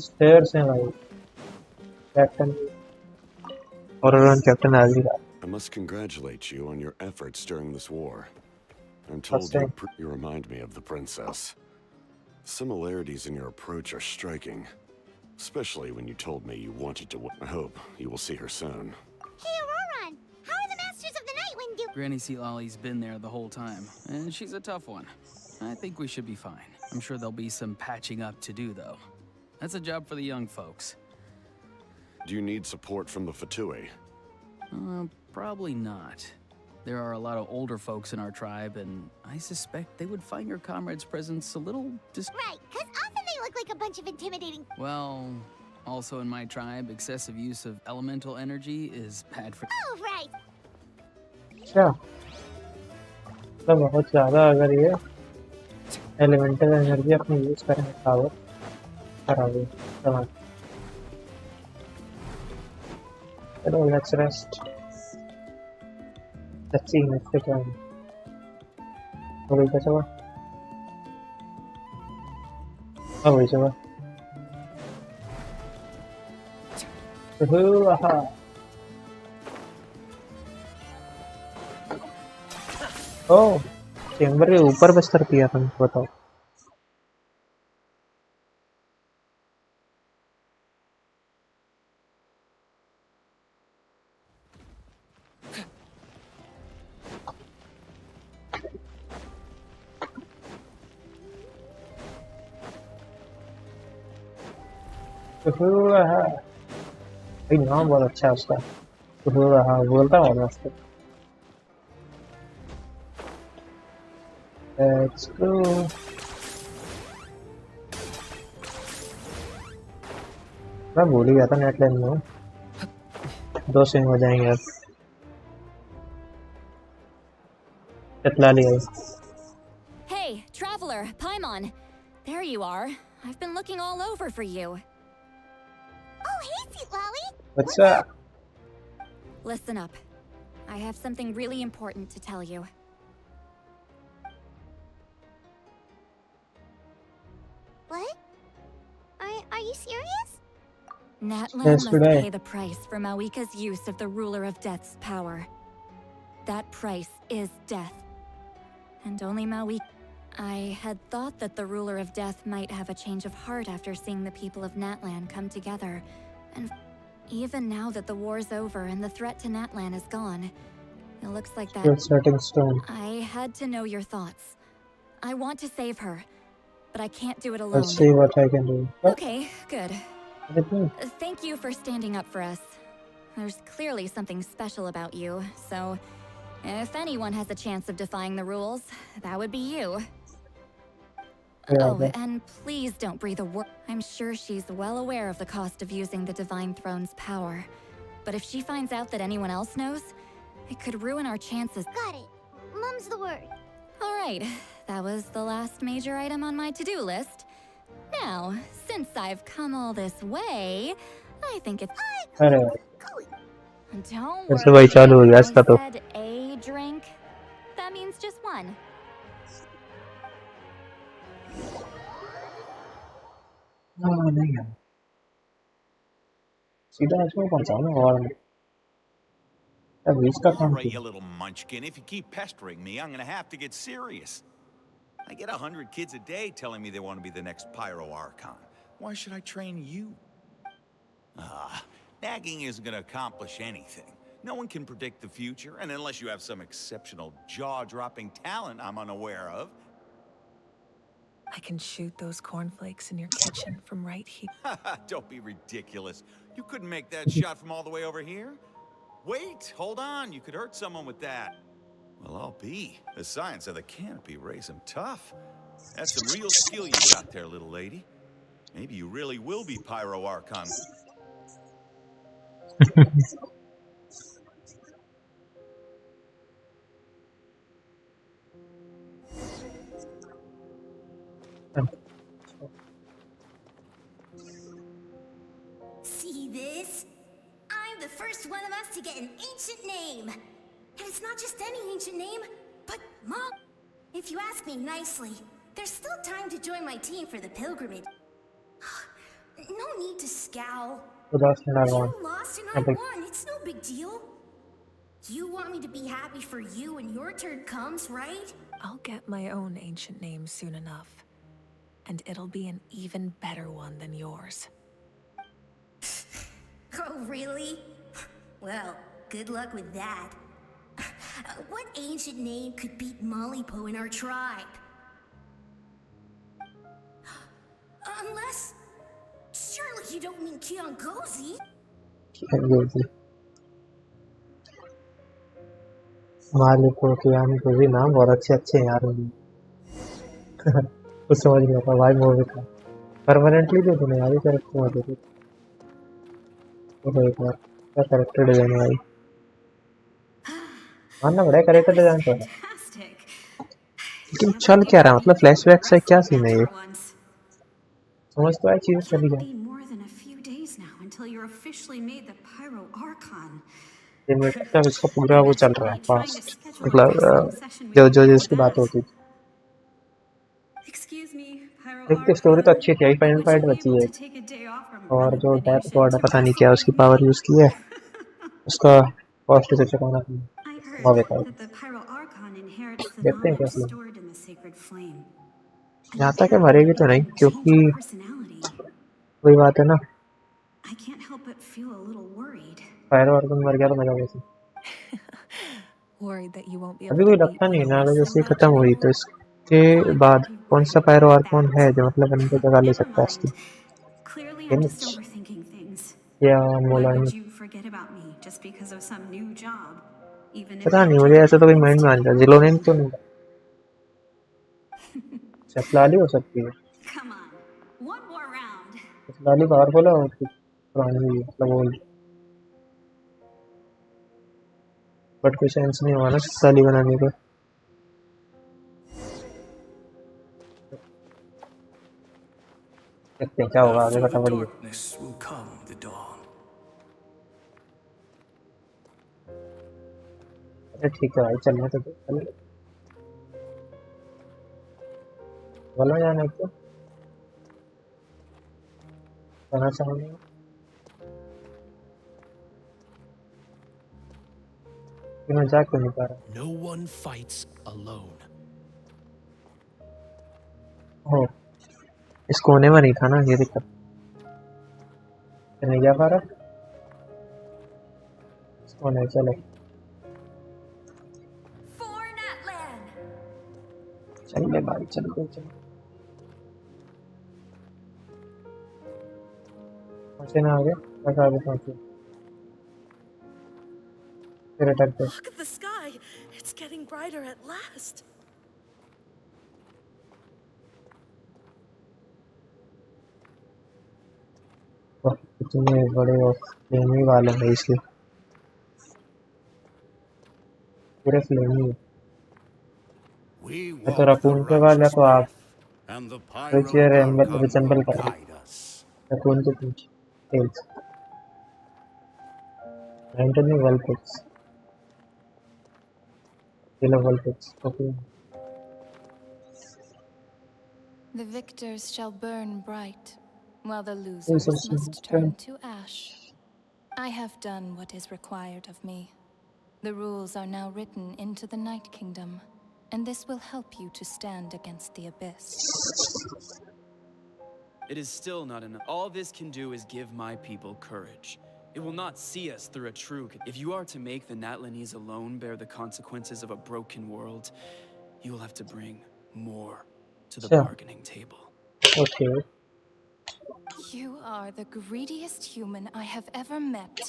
स्टेयर्स हैं भाई। कैप्टन और कैप्टन आ गया। I must congratulate you on your efforts during this war. I'm told you remind me of the princess. Similarities in your approach are striking, especially when you told me you wanted to. I hope you will see her soon. Hey, Auroron! How are the Masters of the Nightwind doing? Granny Sea Lolly's been there the whole time, and she's a tough one. I think we should be fine. I'm sure there'll be some patching up to do, though. That's a job for the young folks. Do you need support from the Fatui? Probably not. There are a lot of older folks in our tribe, and I suspect they would find your comrades' presence a little Right, because often they look like a bunch of intimidating... Well, also in my tribe, excessive use of elemental energy is bad for... Oh, right. अच्छा तो बहुत ज़्यादा अगर ये elemental energy अपनी use करें power खराब है तमाम। चलो let's rest. Let's see next क्या है। हो गई क्या चला? हो गई चला। आहा ओह चेंबर के ऊपर बस्तर किया तुम बताओ। भाई नाम बहुत अच्छा है उसका। बोलता हूँ मैं उसको। Let's go. मैं भूल ही गया था नेट लाइन में 2 स्विंग हो जाएंगे अब। चतला लिया। Hey, traveler, Paimon. There you are. I've been looking all over for you. Oh, hey, Sweet Lolly. What's up? Listen up. I have something really important to tell you. What? Are you serious? Natlan Yes, must today. pay the price for Mawika's use of the Ruler of Death's power. That price is death. And only Mawika... I had thought that the Ruler of Death might have a change of heart after seeing the people of Natlan come together. And even now that the war's over and the threat to Natlan is gone, it looks like that... You're setting stone. I had to know your thoughts. I want to save her, but I can't do it alone. Let's see what I can do. Okay, good. What do you Thank you for standing up for us. There's clearly something special about you, so if anyone has a chance of defying the rules, that would be you. Oh, and please don't breathe a word. I'm sure she's well aware of the cost of using the Divine Throne's power. But if she finds out that anyone else knows, it could ruin our chances. Got it. Mum's the word. All right, that was the last major item on my to-do list. Now, since I've come all this way, I think it's... अरे Don't वैसे भाई चालू हो गया I इसका तो। said a drink. That means just one. नहीं है। सीधा इसमें पहुंचाना और अब इसका काम Right, you little munchkin. If you keep pestering me, I'm gonna have to get serious. I get 100 kids a day telling me they want to be the next Pyro Archon. Why should I train you? Nagging isn't gonna accomplish anything. No one can predict the future, and unless you have some exceptional jaw-dropping talent I'm unaware of. I can shoot those cornflakes in your kitchen from right here. Don't be ridiculous. You couldn't make that shot from all the way over here? Wait, hold on. You could hurt someone with that. Well, I'll be. The science of the canopy raised him tough. That's some real skill you got there, little lady. Maybe you really will be Pyro Archon. See this? I'm the first one of us to get an ancient name. And it's not just any ancient name, but Mom. If you ask me nicely, there's still time to join my team for the pilgrimage. No need to scowl. You lost and I won. It's no big deal. You want me to be happy for you when your turn comes, right? I'll get my own ancient name soon enough. And it'll be an even better one than yours. Oh, really? Well, good luck with that. What ancient name could beat Mollypo in our tribe? Unless... Surely you don't mean Kiangozi? मालिको कियानगोजी नाम बहुत अच्छे हैं यार कुछ समझ नहीं आता भाई मूवी का परमानेंटली दे दूँ यार ये कैरेक्टर मत दे तो एक बार क्या कैरेक्टर डिजाइन है भाई मानना पड़ेगा कैरेक्टर डिजाइन तो है लेकिन चल क्या रहा है मतलब फ्लैशबैक से क्या सीन है ये समझ तो आई चीजें चली जाए ये मतलब इसका पूरा वो चल रहा है फास्ट मतलब जो जिसकी बात होती थी देखते स्टोरी तो अच्छी थी फाइनल फाइट बची है और जो डेथ गॉड पता नहीं क्या उसकी पावर यूज की है उसका कॉस्ट से चुकाना बहुत बेकार देखते हैं कैसे यहाँ तक मरेगी तो नहीं क्योंकि वही बात है ना पायरो आर्कन मर गया तो मजा कैसे अभी कोई लगता नहीं ना अगर जैसे खत्म हुई तो इसके बाद कौन सा पायरो आर्कन है जो मतलब उनको जगह ले सकता है इसकी या मोलानी पता नहीं मुझे ऐसा तो कोई माइंड में आ जाता जिलोनियन तो नहीं चपलाली हो सकती है चपलाली पावरफुल है और पुरानी मतलब वो बट कोई सेंस नहीं हुआ ना साली बनाने का देखते हैं क्या होगा आगे फटाफट अरे ठीक है भाई चलना तो चल बोलो जाना है क्या जाना चाहेंगे मैं जा क्यों नहीं पा रहा No one fights alone. हो इस कोने में नहीं था ना ये दिक्कत नहीं जा पा रहा इस कोने चले चल ले भाई चल पहुंचे ना आगे बस आगे पहुंचे Look at the sky. It's getting brighter at last. इतने बड़े फ्लेमी वाले हैं इसके पूरे फ्लेमी है तो रकून के बाद या तो आप रिसेंबल कर रकून के पीछे टेल्स एंटनी वेलपिक्स okay. The victors shall burn bright, while the losers must turn to ash. I have done what is required of me. The rules are now written into the Night Kingdom, and this will help you to stand against the Abyss. It is still not enough. All this can do is give my people courage. It will not see us through a true... If you are to make the Natlanese alone bear the consequences of a broken world, you will have to bring more to the bargaining table. Okay. You are the greediest human I have ever met,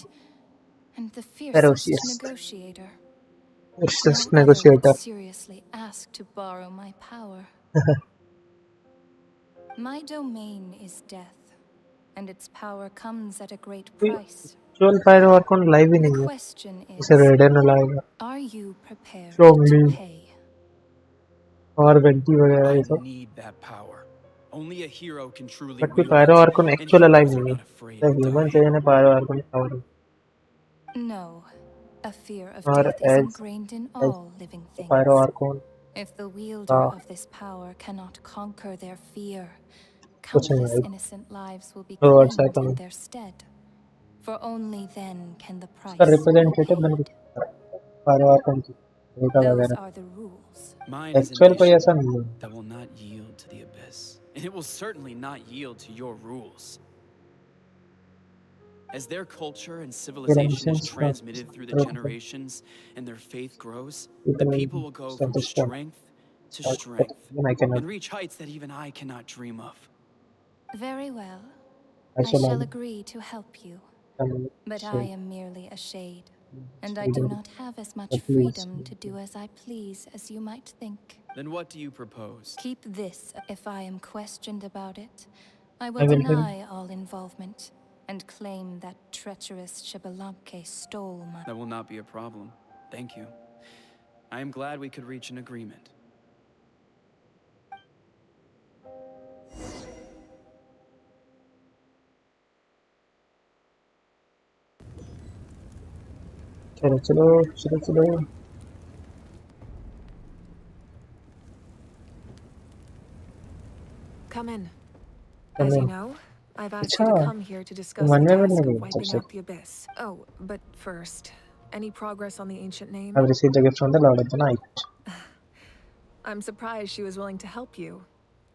and the fiercest negotiator. It's No just other would negotiator. seriously ask to borrow my power. My domain is death, and its power comes at a great price. Actual Pyro Archon live he The नहीं है. question इसे is, रेडन लाएगा. are you prepared Show to me. pay? और vanity वगैरह I ये सब. need that power. Only a hero can truly But कोई wield Pyro it, Archon and actual alive heroes are नहीं है. not afraid The of human dying. चाहिए ना Pyro Archon power. No, a fear of और death is as ingrained in all living Pyro things. Archon If the wielder of this power cannot conquer their fear, कुछ नहीं countless है. innocent lives will be Lord claimed Cyclone. in their stead. For only then can the price उसका be representative बन paid. गया. Pyro Archon की. Data Those वगैरह. are the rules. Mine is a Actual कोई nation ऐसा नहीं है. that will not yield to the abyss, and it will certainly not yield to your rules. As their culture and civilization is transmitted through the generations and their faith grows, the people will go from strength to strength and reach heights that even I cannot dream of. Very well. I shall agree to help you. But I am merely a shade, and I do not have as much freedom to do as I please as you might think. Then what do you propose? Keep this. If I am questioned about it, I will deny all involvement and claim that treacherous Xbalanque stole my... That will not be a problem. Thank you. I am glad we could reach an agreement. चलो चलो चलो चलो. Come in. As you know, I've asked you to come here to discuss the मन में task नहीं of wiping सबसे. out the abyss. Oh, but first, any progress on the ancient name? I've received a gift from the Lord of the Night. I'm surprised she was willing to help you,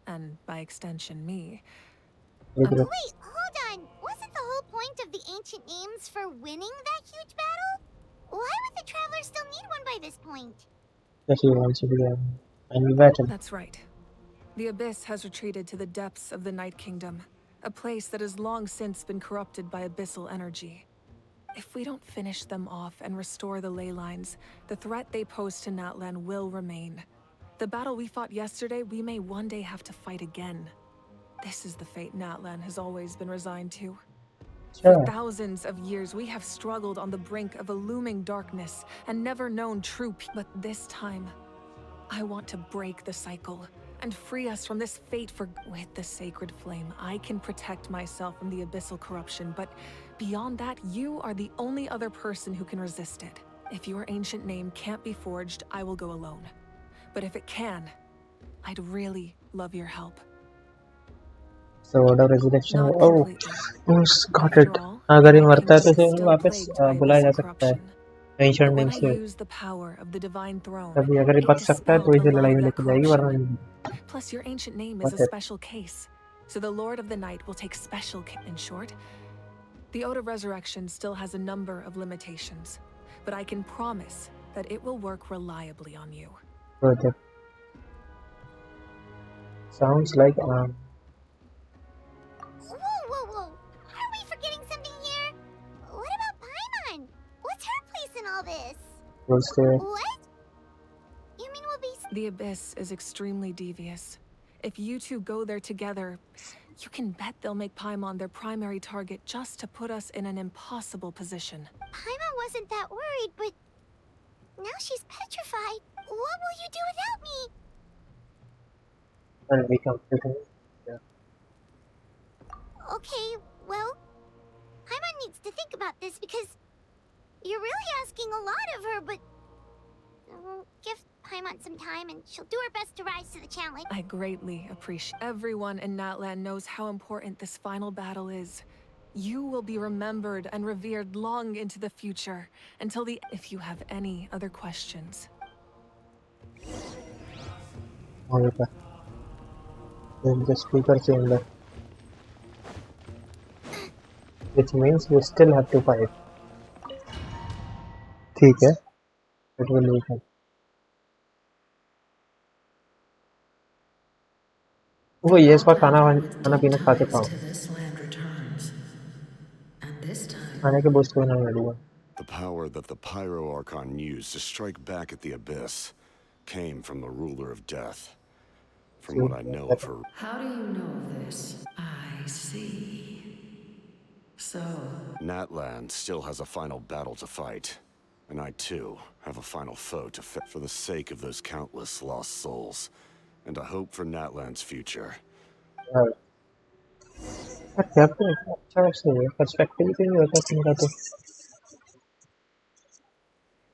and by extension, me. Wait, hold on. Wasn't the whole point of the ancient names for winning that huge battle? Why would the traveler still need one by this point? That he wants to be and battle. That's right. The Abyss has retreated to the depths of the Night Kingdom, a place that has long since been corrupted by abyssal energy. If we don't finish them off and restore the ley lines, the threat they pose to Natlan will remain. The battle we fought yesterday, we may one day have to fight again. This is the fate Natlan has always been resigned to. For thousands of years, we have struggled on the brink of a looming darkness and never known true peace. But this time, I want to break the cycle and free us from this fate. For with the sacred flame, I can protect myself from the abyssal corruption, but beyond that, you are the only other person who can resist it. If your ancient name can't be forged, I will go alone. But if it can, I'd really love your help. So order resurrection. Oh, got it. अगर ये मरता है तो उसे वापस बुलाया जा सकता है. Ancient name से. तभी अगर ये बच सकता है तो इसे लड़ाई में लेके जाएगी वरना नहीं. Plus, your ancient name is a special case, so the Lord of the Night will take special care. In short, the Ode of Resurrection still has a number of limitations, but I can promise that it will work reliably on you. Okay. Sounds like Whoa, whoa, whoa! Are we forgetting something here? What about Paimon? What's her place in all this? what's there? What? You mean we'll be... The Abyss is extremely devious. If you two go there together, you can bet they'll make Paimon their primary target just to put us in an impossible position. Paimon wasn't that worried, but now she's petrified. What will you do without me? And we completed. Yeah. Okay, well, Paimon needs to think about this because you're really asking a lot of her, but give Paimon some time and she'll do her best to rise to the challenge. I greatly appreciate. Everyone in Natlan knows how important this final battle is. You will be remembered and revered long into the future, until the... If you have any other questions. Okay. Then the speaker chamber. Which means we still have to fight. ठीक है. It will happen. वो ये इसका खाना पीना खा चुका हूँ. खाने के बूस्ट को नहीं मिलेगा. The power that the Pyro Archon used to strike back at the Abyss came from the Ruler of Death. From what I know of her... How do you know this? I see. So... Natlan still has a final battle to fight. And I, too, have a final foe to fight for the sake of those countless lost souls. And I hope for Natlan's future. Perspective से भी होता है इनका तो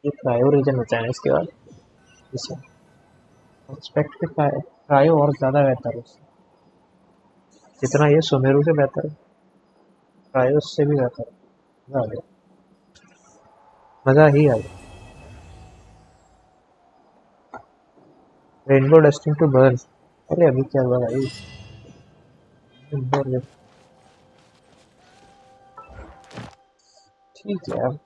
ये cryo reason बचा है इसके बाद इसे पर्सपेक्टिव क्रायो और ज़्यादा बेहतर है जितना ये सुमेरु से बेहतर है क्रायो उससे भी बेहतर है मज़ा आ गया मज़ा ही आ गया रेनबो डेस्टिनी टू बर्न अरे अभी क्या हुआ भाई ठीक है अब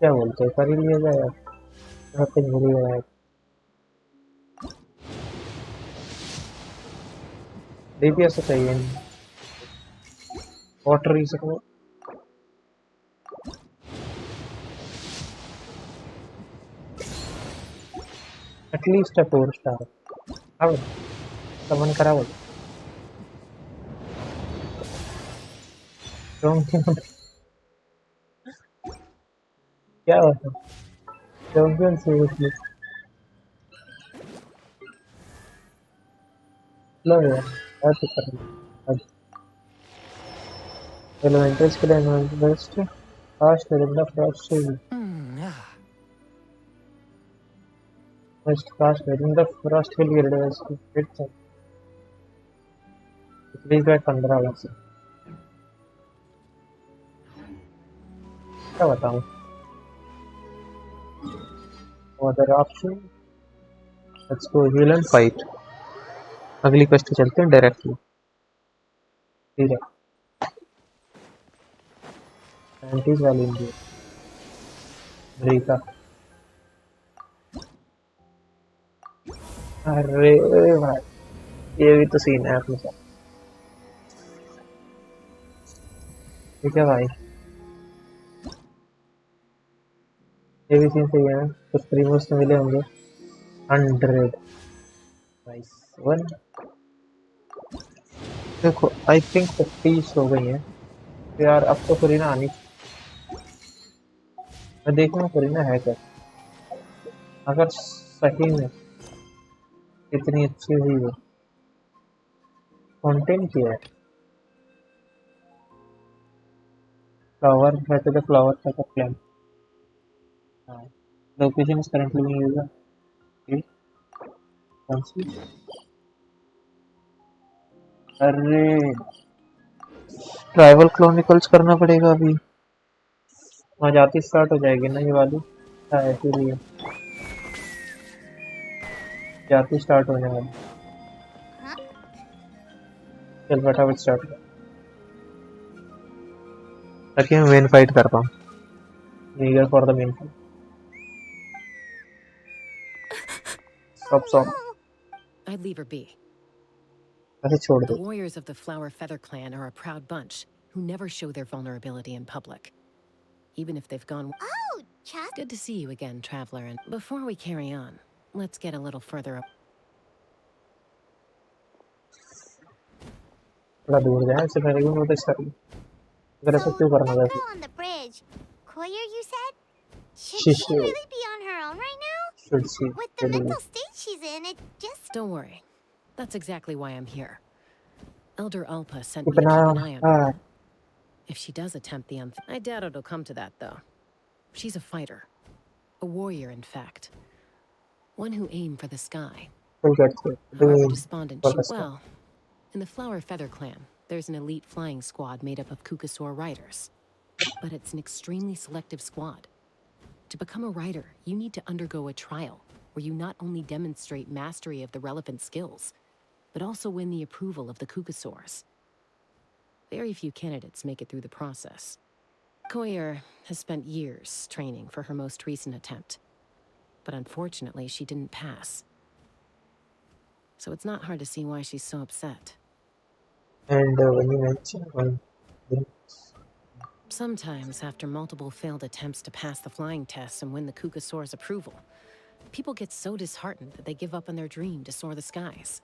क्या बोलते हैं कर ही लिया जाए कुछ भूल गया डीपीएस तो चाहिए वाटर ही सको एटलीस्ट a 4 star अब समन करा बोल क्या होता है चैंपियन सीरियसली लव यार ऐसे करना एलिमेंट्स के लिए बेस्ट फास्ट रेगुलर फ्रॉस्ट से बेस्ट फास्ट रेगुलर फ्रॉस्ट के लिए रेड इसको फिट था प्लीज बैक 15 लाख से क्या बताऊं other option let's go heal and fight अगली क्वेस्ट पे चलते हैं डायरेक्टली ठीक है एंटीज वाली इंडिया अमेरिका अरे भाई ये भी तो सीन है अपने साथ ठीक है भाई ये भी सीन सही है कुछ प्रीमोस तो मिले होंगे 100 नाइस वन देखो आई थिंक 50 हो गई है तो यार अब तो फरीना आनी मैं देखूंगा फरीना है क्या अगर सही में इतनी अच्छी हुई है कंटेंट क्या है फ्लावर है तो फ्लावर का plan location is currently being used कौन सी अरे ट्राइबल क्रॉनिकल्स करना पड़ेगा अभी वहाँ जाती स्टार्ट हो जाएगी ना ये वाली हाँ इसीलिए जाती स्टार्ट होने वाली चल फटाफट स्टार्ट कर ताकि मैं मेन फाइट कर पाऊँ eager for the main fight stop I'd leave her be. ऐसे छोड़ दो The warriors of the Flower Feather clan are a proud bunch who never show their vulnerability in public, even if they've gone. Oh, Chuck. Good to see you again, traveler. And before we carry on, let's get a little further up. थोड़ा दूर जाए इससे पहले भी notice कर ली अगर ऐसा क्यों करना वैसे On the bridge. Koyer, you said? Should she she really be on her own right now? should she With the mental state she's in, it just... Don't worry. That's exactly why I'm here. Elder Alpa sent me to keep keep an an eye eye on on her her. If she does attempt the I doubt it'll come to that, though. She's a fighter. A warrior, in fact. One who aimed for the sky. we'll get to it However despondent for she... the sky. Well, in the Flower Feather clan, there's an elite flying squad made up of Kukasaur riders. But it's an extremely selective squad. To become a rider, you need to undergo a trial, where you not only demonstrate mastery of the relevant skills, but also win the approval of the Kukasaurs. Very few candidates make it through the process. Koyer has spent years training for her most recent attempt, but unfortunately she didn't pass. So it's not hard to see why she's so upset. And when you mention one thing Sometimes, after multiple failed attempts to pass the flying test and win the Kukasaur's approval, people get so disheartened that they give up on their dream to soar the skies.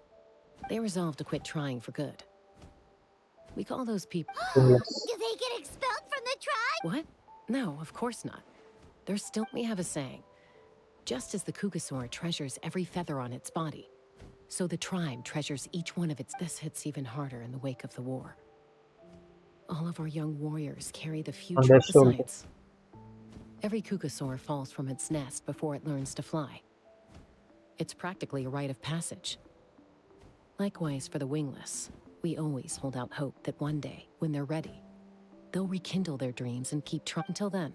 They resolve to quit trying for good. We call those people... Do they get expelled from the tribe? What? No, of course not. There's still... We have a saying. Just as the Kukasaur treasures every feather on its body, so the tribe treasures each one of its... This hits even harder in the wake of the war. All of our young warriors carry the future of the science. Every Kukasaur falls from its nest before it learns to fly. It's practically a rite of passage. Likewise for the wingless, we always hold out hope that one day, when they're ready, they'll rekindle their dreams and keep trying. Until then,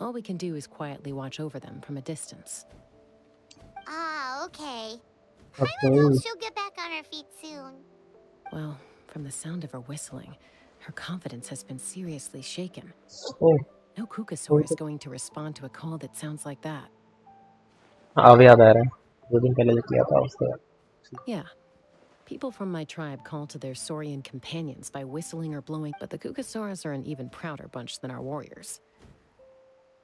all we can do is quietly watch over them from a distance. Ah, okay. I would hope she'll get back on her feet soon. Well, from the sound of her whistling, her confidence has been seriously shaken. No Kukasaur is going to respond to a call that sounds like that. Yeah. People from my tribe call to their Saurian companions by whistling or blowing, but the Kukasaurs are an even prouder bunch than our warriors.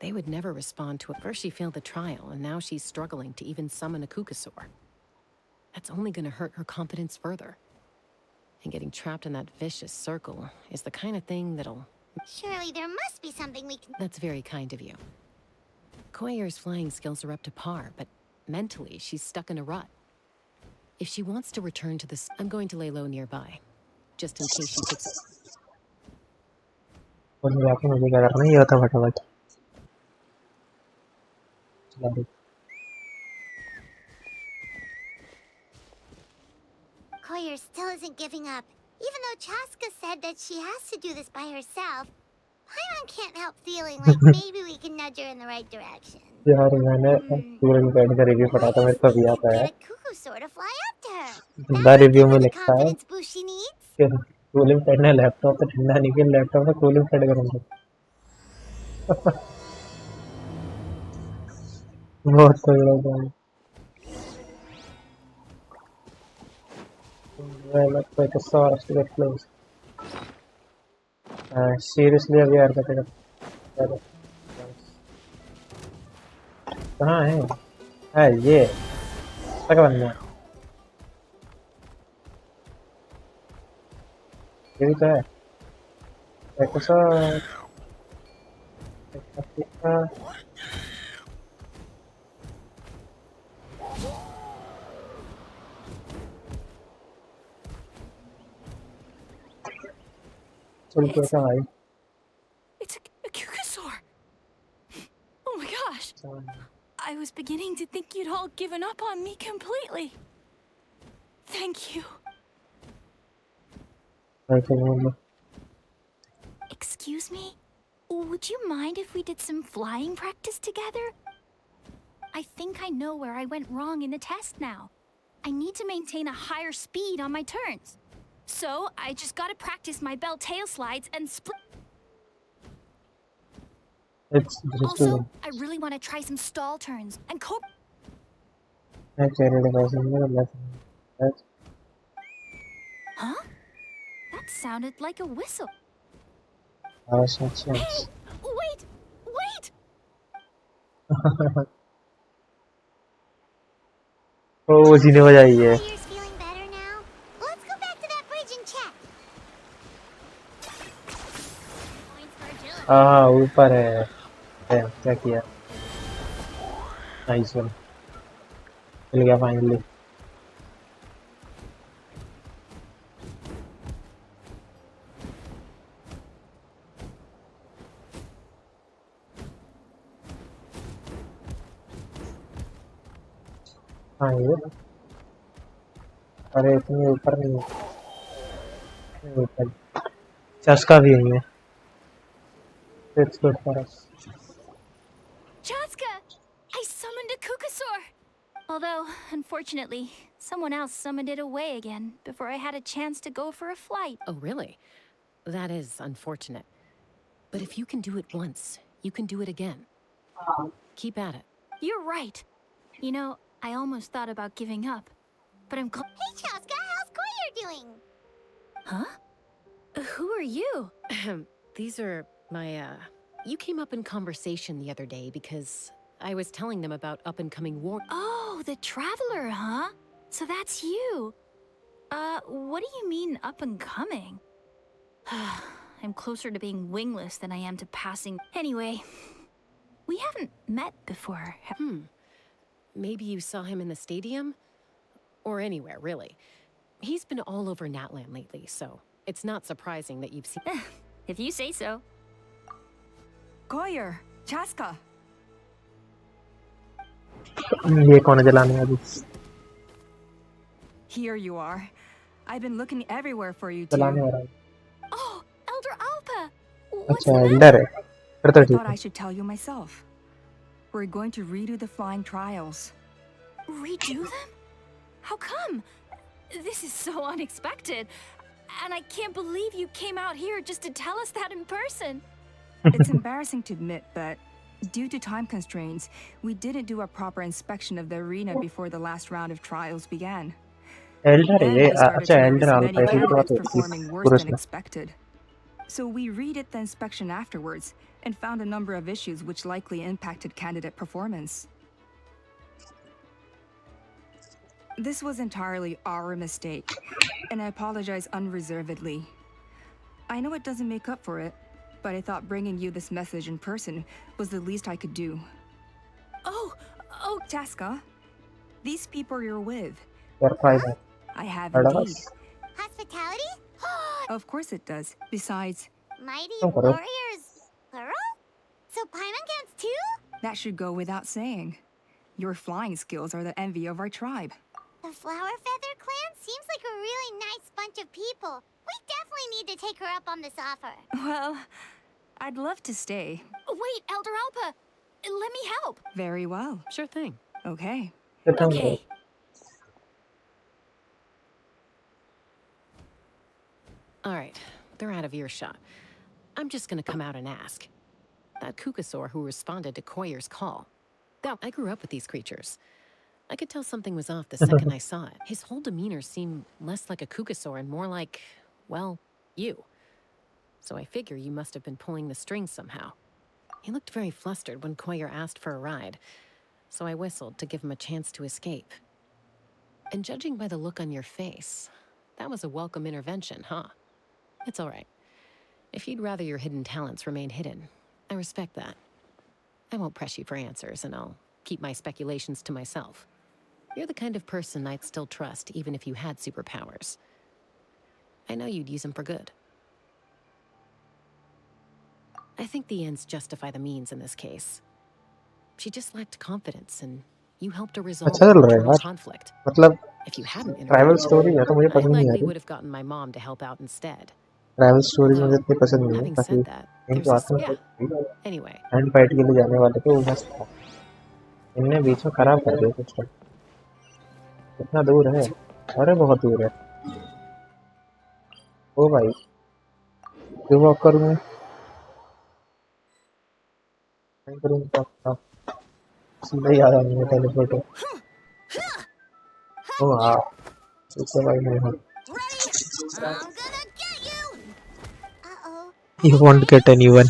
They would never respond to it. First she failed the trial, and now she's struggling to even summon a Kukasaur. That's only going to hurt her confidence further. And getting trapped in that vicious circle is the kind of thing that'll... Surely there must be something we can... That's very kind of you. Koyer's flying skills are up to par, but mentally she's stuck in a rut. If she wants to return to this, I'm going to lay low nearby, just in case she takes it. Koyer still isn't giving up. Even though Chaska said that she has to do this by herself, Paimon can't help feeling like maybe we can nudge her in the right direction. यार मैंने cooling pad का review पढ़ा था मेरे को भी आता है बंदा रिव्यू में लिखता है कि कूलिंग पैड ने लैपटॉप तो ठंडा नहीं किया लैपटॉप में कूलिंग पैड गर्म था बहुत तगड़ा था well let's take a source to get close seriously अभी यार कटेगा कहाँ है ये तक बनना ये भी तो है एक सा चल क्या भाई It's a Kukasaur. Oh my gosh. I was beginning to think you'd all given up on me completely. Thank you. Excuse me? Would you mind if we did some flying practice together? I think I know where I went wrong in the test now. I need to maintain a higher speed on my turns. So, I just gotta practice my bell tail slides and split. Also, I really want to try some stall turns and cope. Huh? That sounded like a whistle. Hey, wait! Wait! Oh, जीने बजाई है Feeling better now? Let's go back to that bridge and check. हाँ ऊपर है क्या किया nice one मिल गया finally हाँ ये अरे इतने ऊपर नहीं है ऊपर चस्का भी नहीं है It's good for us. Chaska! I summoned a Kukasaur! Although, unfortunately, someone else summoned it away again before I had a chance to go for a flight. Oh, really? That is unfortunate. But if you can do it once, you can do it again. Keep at it. You're right. You know, I almost thought about giving up. But I'm glad. Hey, Chaska, how's Koyer doing? Huh? Who are you? These are my, You came up in conversation the other day because I was telling them about up-and-coming war... Oh, the Traveler, huh? So that's you. What do you mean up-and-coming? I'm closer to being wingless than I am to passing... Anyway, we haven't met before. Maybe you saw him in the stadium? Or anywhere, really. He's been all over Natlan lately, so it's not surprising that you've seen... If you say so. Goyer, Chaska. ये कौन है जलाने वाली? Here you are. I've been looking everywhere for you too. जलाने वाला. Oh, Elder Alpa. अच्छा, Elder है. फिर तो I ठीक thought है. I should tell you myself. We're going to redo the flying trials. Redo them? How come? This is so unexpected. And I can't believe you came out here just to tell us that in person. It's embarrassing to admit, but due to time constraints, we didn't do a proper inspection of the arena before the last round of trials began. Elder Then है. we started अच्छा to Elder notice alpha many है. तो candidates बात performing है. worse than पुरुष expected. So we redid the inspection afterwards and found a number of issues which likely impacted candidate performance. This was entirely our mistake, and I apologize unreservedly. I know it doesn't make up for it, but I thought bringing you this message in person was the least I could do. Oh, Chaska, these people you're with. Huh? I have indeed. Hospitality? Of course it does. Besides, Mighty Oh, hello. warriors, plural? So Paimon counts too? that should go without saying. Your flying skills are the envy of our tribe. The Flower Feather clan seems like a really nice bunch of people. We definitely need to take her up on this offer. Well, I'd love to stay. wait, Elder Alpa. Let me help. Very well. Sure thing. Okay. Okay. All right, they're out of earshot. I'm just gonna come out and ask. That Kukasaur who responded to Koyer's call. I grew up with these creatures. I could tell something was off the second I saw it. His whole demeanor seemed less like a Kukasaur and more like, well, you. So I figure you must have been pulling the strings somehow. He looked very flustered when Koyer asked for a ride, so I whistled to give him a chance to escape. And judging by the look on your face, that was a welcome intervention, huh? It's all right. If you'd rather your hidden talents remain hidden, I respect that. I won't press you for answers, and I'll keep my speculations to myself. You're the kind of person I'd still trust, even if you had superpowers. I know you'd use them for good. I think the ends justify the means in this case. She just lacked confidence, and you helped her resolve अच्छा चल रहा है internal यार. conflict. मतलब If you hadn't travel intervened, story है तो मुझे I पसंद नहीं आ likely रही. would have gotten my mom to help out instead. Travel story मुझे इतनी पसंद नहीं है. Having ताकि said that, इनको there's आते this... हैं Yeah. Anyway. हैंड फाइट के लिए जाने वाले थे वो मस्त था. इनने बीच में खराब कर दिया कुछ. कितना दूर है? अरे बहुत दूर है. ओ भाई क्यों वॉक करूँ मैं? नहीं करूँगा. सीधा याद आ गया टेलीपोर्ट. ओ हाँ. इससे भाई नहीं है. You won't get anyone.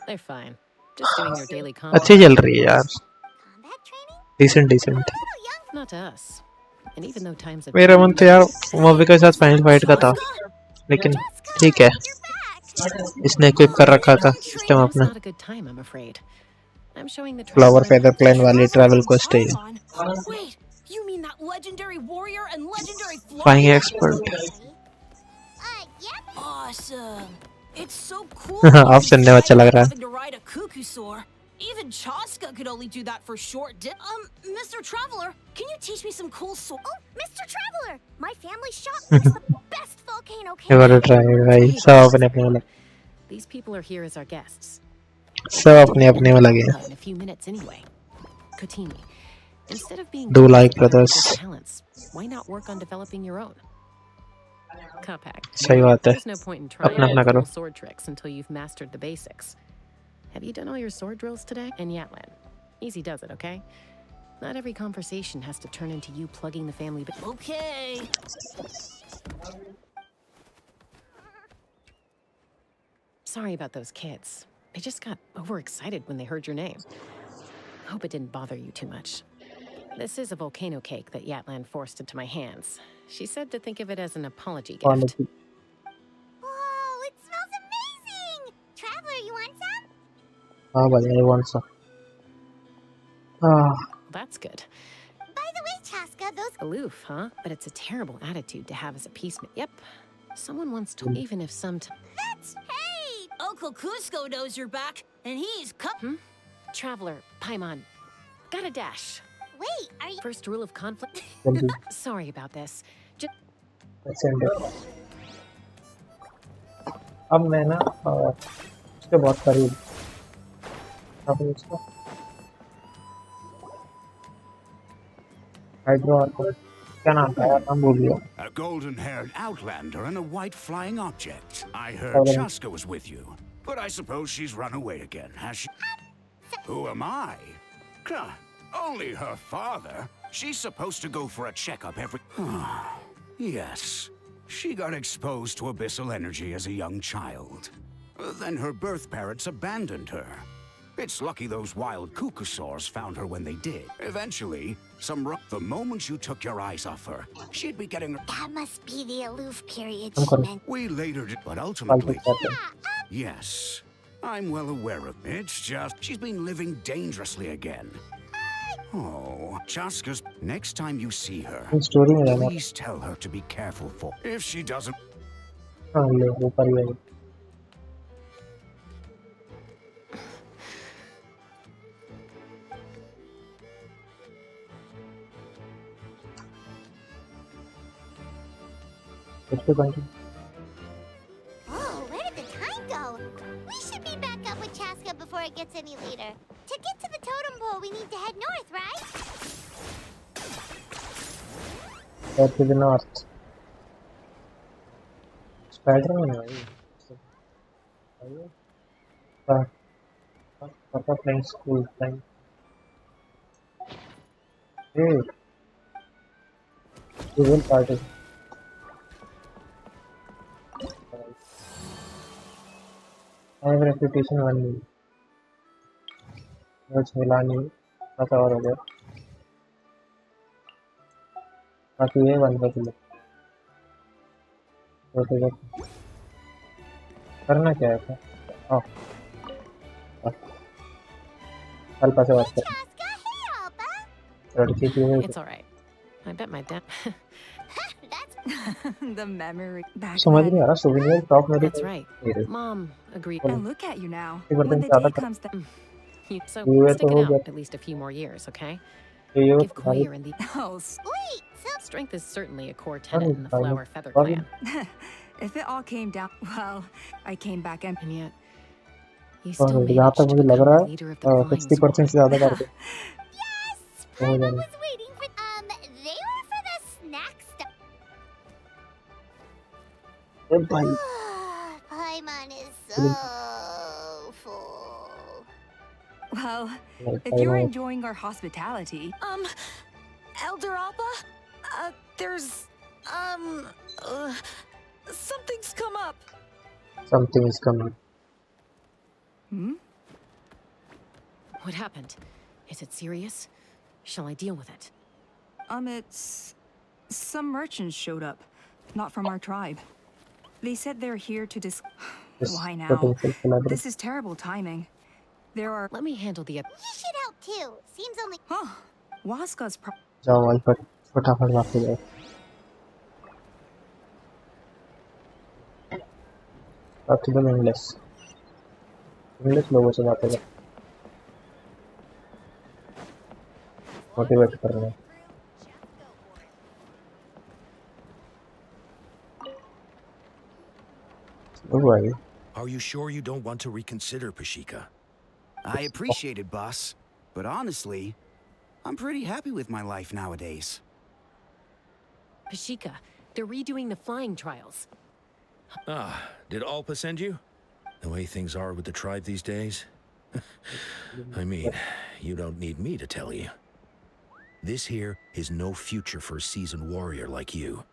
They're fine. Just doing their daily combat. अच्छी चल रही है यार. Decent. Not to us. And even though times have मेरा मन तो यार मॉबी के साथ फाइनल फाइट का था, लेकिन ठीक है. इसने इक्विप कर रखा था सिस्टम अपना. not a good time, I'm afraid. I'm showing the flower feather plan वाली ट्रैवल क्वेस्ट है. Wait, you mean that legendary warrior and legendary frying expert. Awesome. It's so cool. आप सुनने में अच्छा लग रहा है. Having to ride a Kukusaur. Even Chaska could only do that for short Mr. Traveler, can you teach me some cool Oh, Mr. Traveler! My family shop makes the best volcano cake. You gotta try भाई. सब अपने अपने में. These people are here as our guests. सब अपने अपने में लगे हैं. In a few minutes anyway. Kotini, instead of being Do like brothers. talents, why not work on developing your own? Kapak. सही बात है. There's no point in trying अपना करो. sword tricks until you've mastered the basics. Have you done all your sword drills today? In Yatlan. Easy does it, okay? Not every conversation has to turn into you plugging the family. Okay. Sorry about those kids. They just got overexcited when they heard your name. Hope it didn't bother you too much. This is a volcano cake that Yatlan forced into my hands. She said to think of it as an apology gift. Whoa, it smells amazing! Traveler, you want some? हाँ भाई, I want some. That's good. By the way, Chaska, those... Aloof, huh? But it's a terrible attitude to have as a peacemaker. Yep. Someone once told even if some... That's... Hey! Uncle Cusco knows you're back, and he's Traveler, Paimon. Got a dash. Wait, are you... First rule of conflict? Sorry about this. Let's end it. अब मैं ना उसके बहुत करीब अब इसको hydro क्या नाम था यार, नाम भूल गया. A golden-haired outlander and a white flying object. I heard Chaska was with you, but I suppose she's run away again, has she? Who am I? Only her father. She's supposed to go for a checkup every... Yes. She got exposed to abyssal energy as a young child. Then her birth parents abandoned her. It's lucky those wild Kukusaurs found her when they did. Eventually, the moment you took your eyes off her, she'd be getting... That must be the aloof period she meant. We later did, but ultimately... Yes. I'm well aware of it. It's just she's been living dangerously again. Oh, Chaska's... Next time you see her, please tell her to be careful for... If she doesn't... Oh, where did the time go? We should be back up with Chaska before it gets any later. To get to the totem pole, we need to head north, right? Head to the north. Spider-Man, Papa playing school playing. Hey, you will party. I have reputation only. Which Milani, that's all of it. बाकी ये बंद कर लो. करना क्या है? हाँ. अल्पा से बात कर. लड़की की है. It's all right. I bet my dad. The memory back समझ नहीं आ रहा. souvenir top मेरे. That's right. Mom agreed. And look at you now. When the day comes to... So stick it out at least a few more years, okay? Give Koyer and the... Oh, sweet! Strength is certainly a core tenet in the Flower Feather clan. If it all came down... Well, I came back and yet... You still managed to become the leader of the flying 60% से ज़्यादा कर दे. Yes! Paimon was waiting for... They were for the snack stuff. Paimon is so full. Well, if you're enjoying our hospitality... Elder Appa? There's... something's come up. Something is coming. What happened? Is it serious? Shall I deal with it? It's... Some merchants showed up. Not from our tribe. They said they're here to Why now? This is terrible timing. There are... Let me handle the... You should help too. Seems only... Huh. Waska's जाओ वहीं पर फटाफट वापस जाओ. बात तो English लोगों से बातें कर. मोटिवेट कर रहे हैं. Are you sure you don't want to reconsider, Pashika? I appreciate it, boss. But honestly, I'm pretty happy with my life nowadays. Pashika, they're redoing the flying trials. Ah, did Alpa send you? The way things are with the tribe these days? I mean, you don't need me to tell you. This here is no future for a seasoned warrior like you.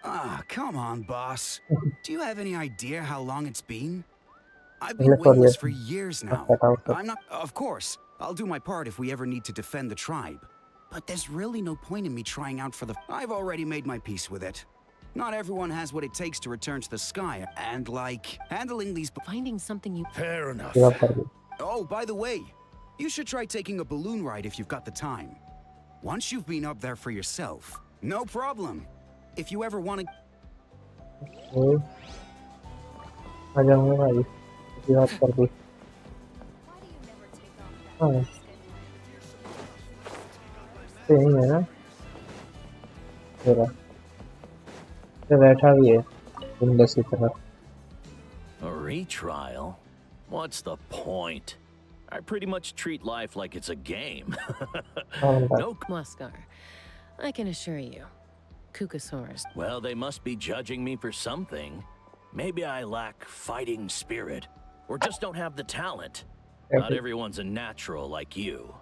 Ah, come on, boss. Do you have any idea how long it's been? I've been wingless for years now. I'm not... Of course, I'll do my part if we ever need to defend the tribe. But there's really no point in me trying out for the... I've already made my peace with it. Not everyone has what it takes to return to the sky, and like, handling these... Finding something you... Fair enough. Oh, by the way, you should try taking a balloon ride if you've got the time. Once you've been up there for yourself, no problem. If you ever want to... आ जाऊंगा भाई बात कर दी हाँ यही है ना मेरा ये बैठा भी है विंडोज की तरफ A retrial? What's the point? I pretty much treat life like it's a game. No, Muskar, I can assure you, Kukasaurus. Well, they must be judging me for something. Maybe I lack fighting spirit, or just don't have the talent. Not everyone's a natural like you.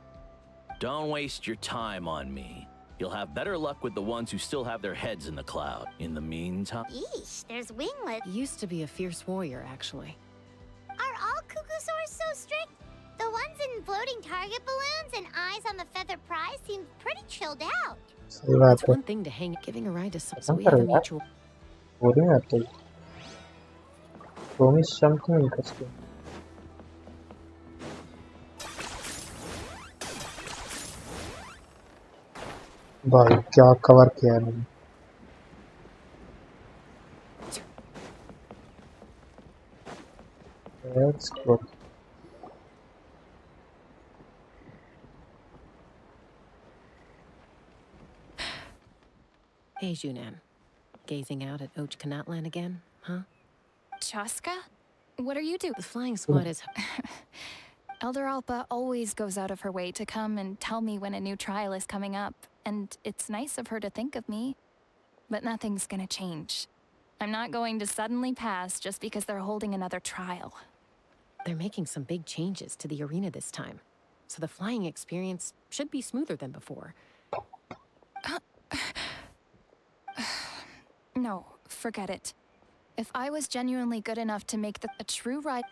Don't waste your time on me. You'll have better luck with the ones who still have their heads in the cloud. In the meantime... Yeesh, there's winglets. Used to be a fierce warrior, actually. Are all Kukusaurs so strict? The ones in floating target balloons and eyes on the feather prize seem pretty chilled out. It's one thing to hang giving a ride to some, so we have a mutual... Show me something interesting. भाई क्या cover किया है मैंने Let's go. Hey, Junan. Gazing out at Ochkanatlan again, huh? Chaska? What are you doing? The flying squad is... Elder Alpa always goes out of her way to come and tell me when a new trial is coming up, and it's nice of her to think of me. But nothing's gonna change. I'm not going to suddenly pass just because they're holding another trial. They're making some big changes to the arena this time, so the flying experience should be smoother than before. No, forget it. If I was genuinely good enough to make a true ride...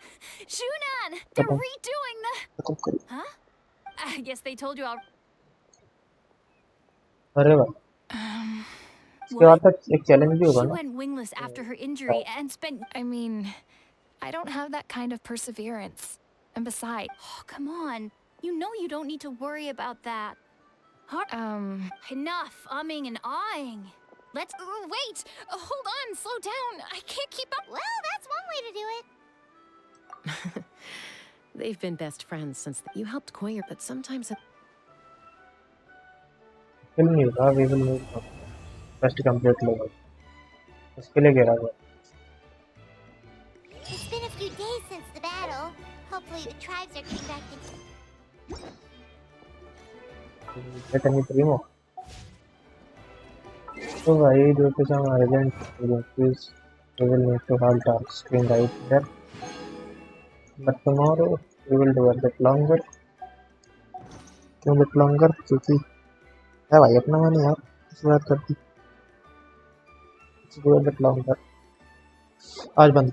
Junan! They're redoing the... Huh? I guess they told you all... अरे वाह इसके बाद तक एक challenge भी होगा She ना went wingless after her injury and spent... I mean, I don't have that kind of perseverance. And besides... Oh, come on. You know you don't need to worry about that. Enough umming and ahhing. Let's... wait! Hold on, slow down. I can't keep up. Well, that's one way to do it. They've been best friends since you helped Koyer, but sometimes... we will move on. First complete level. इसके लिए गिरा हुआ It's been a few days since the battle. Hopefully the tribes are getting back to... Let me primo. So भाई due to some urgent emergencies, we will need to halt our stream right here. But tomorrow we will do a bit longer. क्यों bit longer? क्योंकि है भाई अपना मन यार इस बात करती. Let's do a bit longer. आज बंद कर.